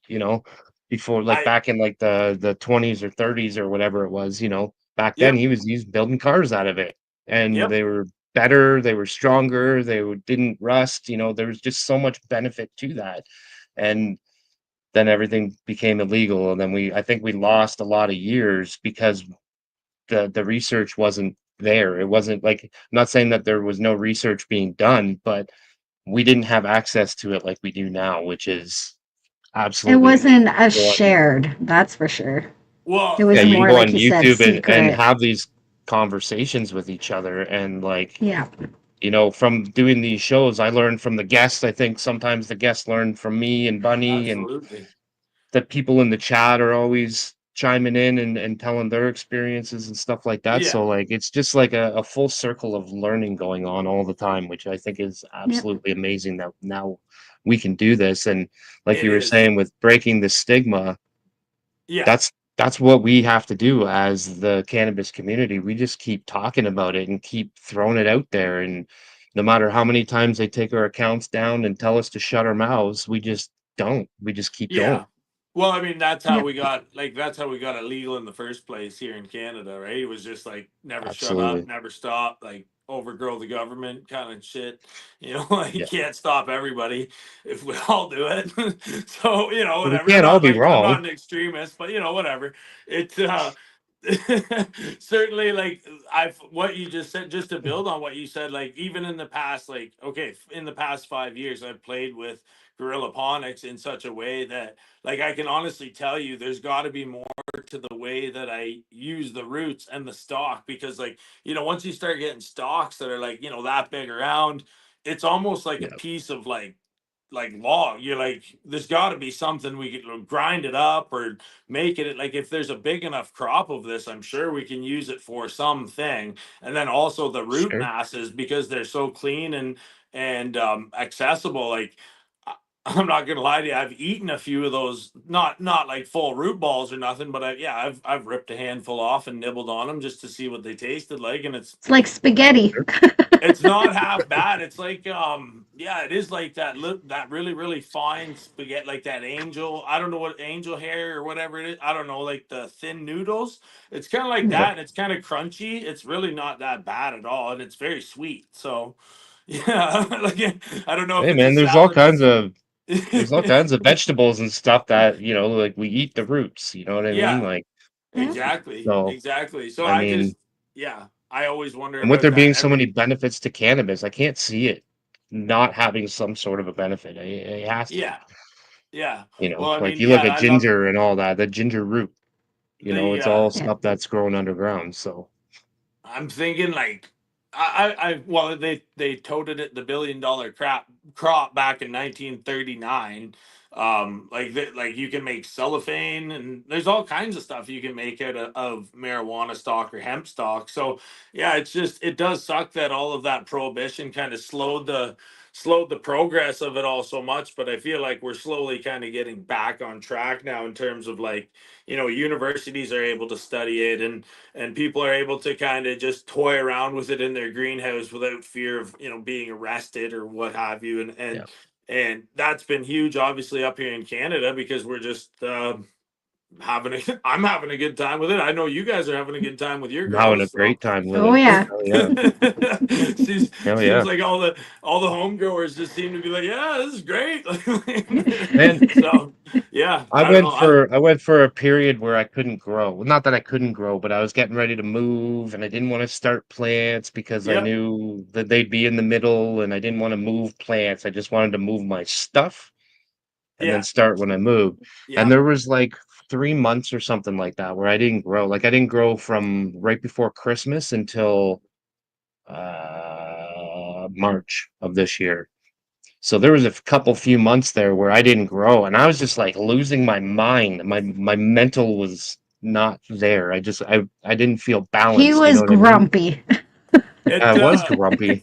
you know, before like I back in like the 20s or 30s or whatever it was, you know, back then yep, he's building cars out of it and yep, they were better, they were stronger, didn't rust, you know, there was just so much benefit to that. And then everything became illegal and then I think we lost a lot of years because the research wasn't there. It wasn't like I'm not saying that there was no research being done, but we didn't have access to it like we do now, which is It absolutely amazing. wasn't as Go on, shared, that's for sure. It well, yeah, was you can more go like on you said, YouTube and secret. have these conversations with each other and like, Yeah. you know, from doing these shows, I learned from the guests. I think sometimes the guests learn from me and Bunny and absolutely. the people in the chat are always chiming in and telling their experiences and stuff like that. Yeah, So like it's just like a full circle of learning going on all the time, which I think is Yep. absolutely amazing that now we can do this. And like it you were is. saying with breaking the stigma, Yeah, that's what we have to do as the cannabis community. We just keep talking about it and keep throwing it out there. And no matter how many times they take our accounts down and tell us to shut our mouths, we just don't. We just keep going. yeah. Well, I mean, Yep. that's how we got it legal in the first place here in Canada, right? It was just like never shut up, Absolutely. never stop, like overgrow the government kind of shit. You know, like you Yeah. can't stop everybody if we all do it. So, But we whatever. can't all be I'm wrong. not an extremist, but whatever. It certainly like I've what you just said, just to build on what you said, like even in the past, like okay, in the past 5 years, I've played with Gorillaponics in such a way that like I can honestly tell you there's got to be more to the way that I use the roots and the stock because like once you start getting stocks that are like that big around, it's almost like a Yeah, piece of like log. You're like, there's got to be something we could grind it up or make it like if there's a big enough crop of this, I'm sure we can use it for something. And then also the root sure. masses because they're so clean and accessible. Like I'm not gonna lie to you, I've eaten a few of those, not like full root balls or nothing, but I've ripped a handful off and nibbled on them just to see what they tasted like, and it's It's like spaghetti. Sure. it's not half bad. It's like yeah, it is like that really really fine spaghetti, like that angel. I don't know what angel hair or whatever it is. I don't know, like the thin noodles. It's kind of like Yeah. that, and it's kind of crunchy. It's really not that bad at all, and it's very sweet. So yeah, like I don't know if Hey it's a man, salad that's there's all kinds of vegetables and stuff that, you know, like we eat the roots, you know what I mean? yeah, Like Yeah. exactly, so exactly. So I I mean, just yeah, I always wonder and with about there that. being so many benefits to cannabis, I can't see it not having some sort of a benefit. It has to, Yeah, yeah. you Well, know, I like mean, you look yeah, at I love ginger and all that, the ginger root, you know, the it's all Yeah. stuff that's grown underground. So I'm thinking like well they toted it the $1 billion crop back in 1939. Like you can make cellophane and there's all kinds of stuff you can make out of marijuana stock or hemp stock. So yeah, it does suck that all of that prohibition kind of slowed the progress of it all so much, but I feel like we're slowly kind of getting back on track now in terms of like universities are able to study it and people are able to kind of just toy around with it in their greenhouse without fear of being arrested or what have you, and yeah, and and that's been huge obviously up here in Canada because we're just I'm having a good time with it. I know you guys are having a good time with your I'm having a girls, great so time with Oh it. yeah. Hell yeah. Hell seems yeah. like all the home growers just seem to be like, yeah, this is great. Man, So yeah, I don't know. I went for a period where I couldn't grow. Well, not that I couldn't grow, but I was getting ready to move and I didn't want to start plants because I Yep, knew that they'd be in the middle and I didn't want to move plants. I just wanted to move my stuff and then yeah, start when I moved. And yeah, there was like 3 months or something like that where I didn't grow. Like, I didn't grow from right before Christmas until March of this year. So there was a couple few months there where I didn't grow, and I was just like losing my mind. My mental was not there. I didn't feel He balanced. You know was what I mean? grumpy. I It was grumpy.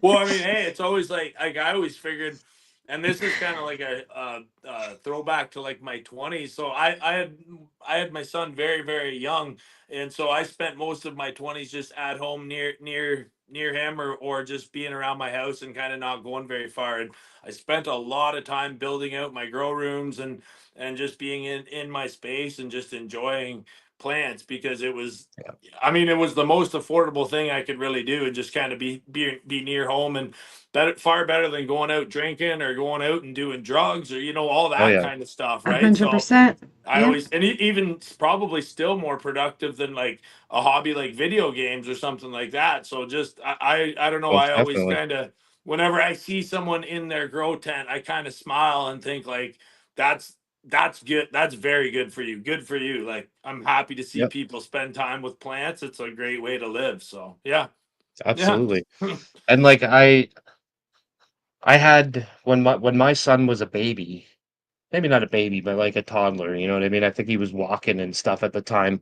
well, I mean, hey, it's always like I always figured, and this is kind of like a throwback to like my 20s. So I had my son very young, and so I spent most of my 20s just at home near him, or just being around my house and kind of not going very far. And I spent a lot of time building out my grow rooms and just being in my space and just enjoying plants because it was, I mean, it was the most affordable thing I could really do, and just kind of be near home, and far better than going out drinking or going out and doing drugs or all Oh that yeah, kind of stuff, right? So 100%. I Yeah. always, and even probably still more productive than like a hobby like video games or something like that. So just I don't know. most I always definitely. kind of, whenever I see someone in their grow tent, I kind of smile and think like that's that's good. That's very good for you. Good for you. Like I'm happy to see Yep, people spend time with plants. It's a great way to live. So yeah, yeah. absolutely. And like I had when my son was a baby, maybe not a baby, but like a toddler. You know what I mean? I think he was walking and stuff at the time.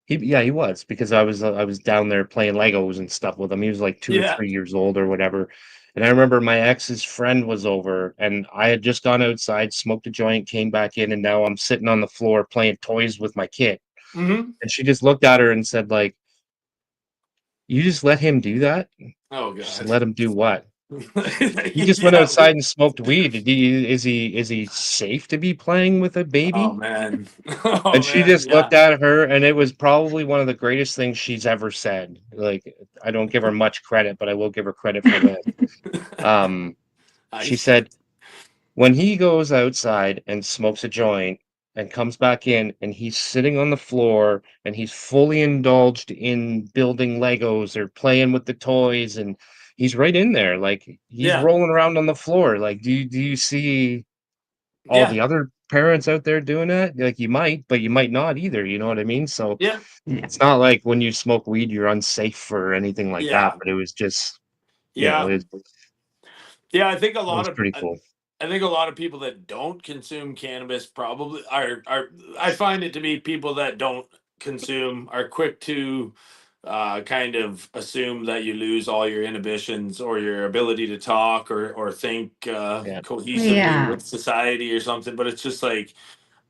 Yeah, he was because I was down there playing Legos and stuff with him. He was like 2 or Yeah. 3 years old or whatever, and I remember my ex's friend was over, and I had just gone outside, smoked a joint, came back in, and now I'm sitting on the floor playing toys with my kid, Hmm. and she just looked at her and said, like, "You just let him do that?" Oh She said, God. "Let him do what?" He just went Yeah. outside and smoked weed. Is he safe to be playing with a Oh baby? man. And Oh she man. just Yeah. looked at her, and it was probably one of the greatest things she's ever said. Like, I don't give her much credit, but I will give her credit for this. Um, I she see. said, when he goes outside and smokes a joint and comes back in and he's sitting on the floor and he's fully indulged in building Legos or playing with the toys, and he's right in there, like he's Yeah. rolling around on the floor. Like, do you see all Yeah. the other parents out there doing that? Like, you might, but you might not either. You know what I mean? So Yeah. Yeah. it's not like when you smoke weed, you're unsafe or anything like that. Yeah. But it was just, Yeah. it Yeah. I think a lot was of pretty cool. I think a lot of people that don't consume cannabis probably are I find it to be people that don't consume are quick to kind of assume that you lose all your inhibitions or your ability to talk or think Yeah. cohesively Yeah. with society or something. But it's just like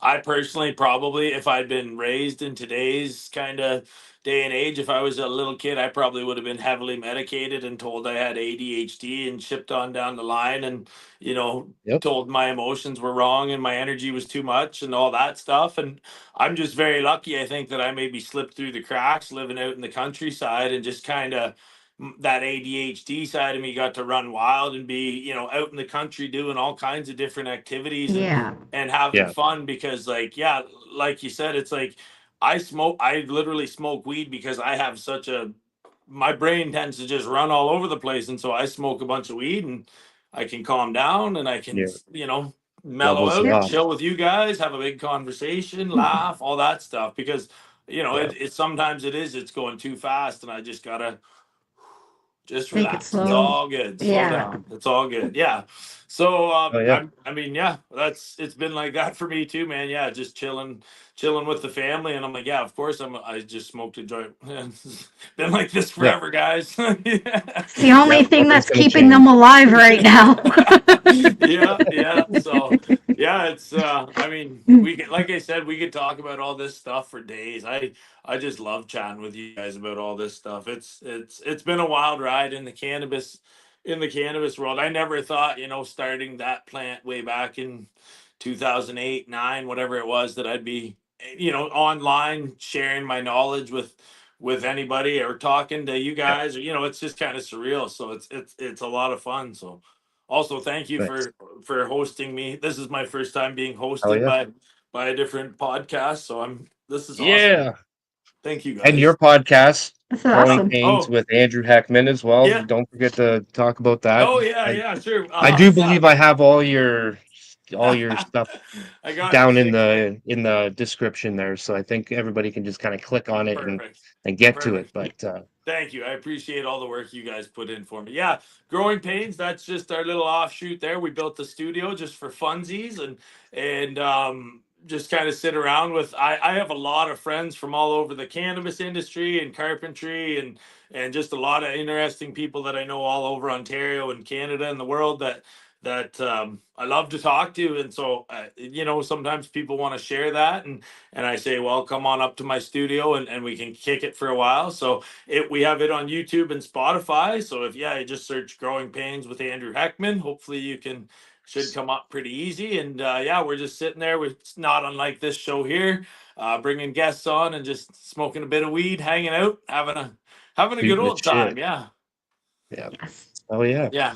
I personally probably, if I'd been raised in today's kind of day and age, if I was a little kid, I probably would have been heavily medicated and told I had ADHD and shipped on down the line, and you know Yep. told my emotions were wrong and my energy was too much and all that stuff. And I'm just very lucky, I think, that I maybe slipped through the cracks living out in the countryside, and just kind of that ADHD side of me got to run wild and be, out in the country doing all kinds of different activities Yeah. and having Yeah. fun. Because like, yeah, like you said, it's like I literally smoke weed because I have such a my brain tends to just run all over the place, and so I smoke a bunch of weed and I can calm down and I can, Yeah. mellow Levels you out, Yep. off. chill with you guys, have a big conversation, laugh, all that stuff. Because Yeah. it sometimes it's going too fast, and I just gotta just Take it relax. It's slow. all good. Slow Yeah. down. It's all good. Yeah. So Oh yeah. I mean, yeah, it's been like that for me too, man. Yeah, just chilling with the family, and I'm like, yeah, of course I just smoked a joint. It's been like this Yeah. forever, guys. Yeah. It's the only Yeah. thing Nothing's that's gonna keeping change. them alive right now. Yeah. So yeah, it's I mean, we could, like I said, we could talk about all this stuff for days. I just love chatting with you guys about all this stuff. It's been a wild ride in the cannabis world. I never thought, starting that plant way back in 2008, 9, whatever it was, that I'd be, online sharing my knowledge with anybody or talking to you Yeah. guys. Or, it's just kind of surreal. So it's a lot of fun. So also thank you Nice. for hosting me. This is my first time being Oh hosted yeah. by a different podcast. So this is awesome. Yeah. Thank you And your guys. podcast, That's Growing awesome. Pains Oh, with Andrew Heckman as well. yeah. Don't forget to talk about that. Oh, yeah, yeah, sure. I do Yeah. believe I have all your all your stuff I got down in sick. the description there, so I think everybody can just kind of click on it Perfect. and get to it. Perfect. But Thank you. I appreciate all the work you guys put in for me. Yeah, Growing Pains, that's just our little offshoot there. We built the studio just for funsies and just kind of sit around with I have a lot of friends from all over the cannabis industry and carpentry and just a lot of interesting people that I know all over Ontario and Canada and the world that I love to talk to. And so sometimes people want to share that and I say, well, come on up to my studio and we can kick it for a while. So we have it on YouTube and Spotify. So if you just search Growing Pains with Andrew Heckman, hopefully you should come up pretty easy. And we're just sitting there with, it's not unlike this show here, bringing guests on and just smoking a bit of weed, hanging out, having a good shooting the old time. shit. Yeah. Yeah. Yes. Oh yeah. Yeah.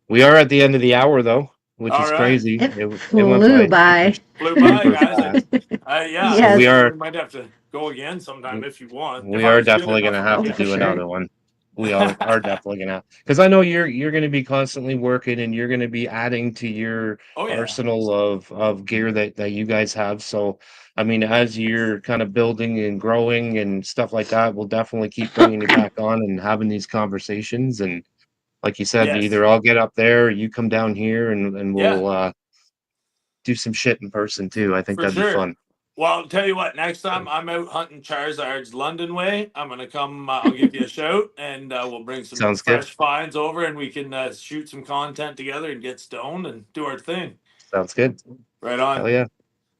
We are at the end of the hour though, which All is right. crazy. It It went flew by super by. Flew by, super guys. fast. So I we Yes. think we are might have to go again sometime if you want. If we I are was good definitely enough gonna for have Oh, to you. for do sure. another one. We are definitely gonna, because I know you're gonna be constantly working and you're gonna be adding to your Oh yeah. arsenal of gear that you guys have. So I mean, as you're kind of building and growing and stuff like that, we'll definitely keep bringing you back on and having these conversations. And like you said, Yes. either I'll get up there, or you come down here, and Yeah. we'll do some shit in person too. I think For that'd be sure. fun. Well, I'll tell you what. Next time I'm out hunting Charizard's London way, I'm gonna come. I'll give you a shout, and we'll bring some Sounds good. fresh finds over, and we can shoot some content together and get stoned and do our thing. Sounds good. Right Hell on. yeah.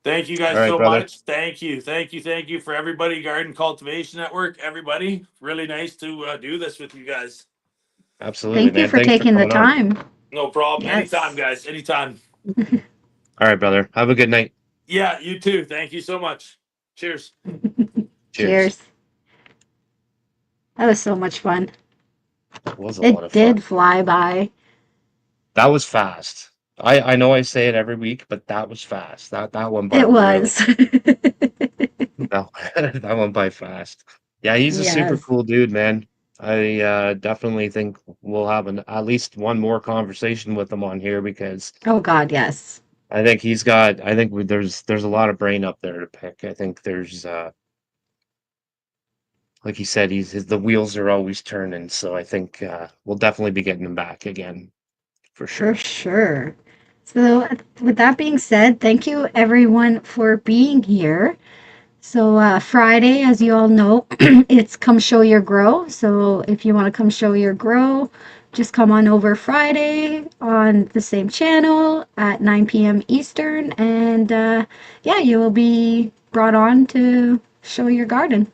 Thank you All guys right, so brother. much. Thank you. Thank you. Thank you for everybody. Garden Cultivation Network. Everybody. Really nice to do this with you guys. Absolutely, Thank you man. for Thanks for taking the coming on. time. No problem. Anytime, Yes. guys. Anytime. All right, brother. Have a good night. Yeah, you too. Thank you so much. Cheers. Cheers. Cheers. That was so much fun. It was a lot It of fun. did fly by. That was fast. I know I say it every week, but that was fast. That went by It really was. that, that went by fast. Yeah, he's a super Yes. cool dude, man. I definitely think we'll have at least one more conversation with him on here because Oh God, yes. I think there's a lot of brain up there to pick. I think there's like he said, the wheels are always turning. So I think we'll definitely be getting him back again for For sure. sure. So, with that being said, thank you everyone for being here. So, Friday, as you all know, it's Come Show Your Grow. So, if you want to come show your grow, just come on over Friday on the same channel at 9 p.m. Eastern. And you will be brought on to show your garden.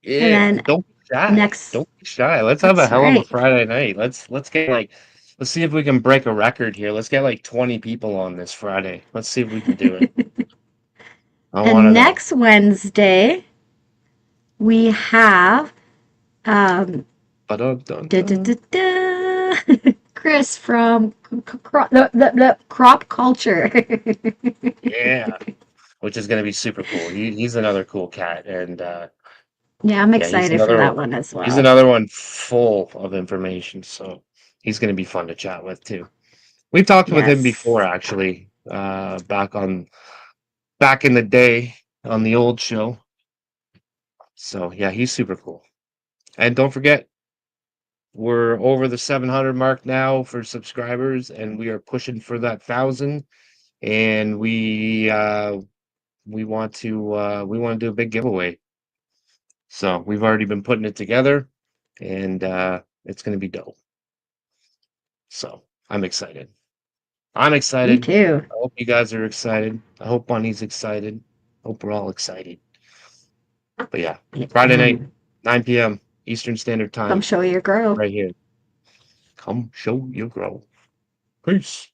And Yeah, then don't be shy. next, Don't be shy. Let's have a that's hell of a right. Friday night. Let's see if we can break a record here. Let's get like 20 people on this Friday. Let's see if we can do it. I want to And know. next Wednesday, we have um, da, da, Ba-dum-dum-dum. da, da. Chris from Crop Culture. Yeah, which is gonna be super cool. He's another cool cat, and Yeah, I'm yeah, excited for that one as he's well. another one full of information. So he's gonna be fun to chat with too. We've talked with him before, Yes. actually, back in the day on the old show. So yeah, he's super cool. And don't forget, we're over the 700 mark now for subscribers, and we are pushing for that 1,000. And we want to do a big giveaway. So we've already been putting it together, and it's going to be dope. So I'm excited. I'm Me excited. too. I hope you guys are excited. I hope Bunny's excited. Hope we're all excited. But yeah, Friday night, 9 p.m. Eastern Standard Come Time, show your grow. right here. Come show your grow. Peace.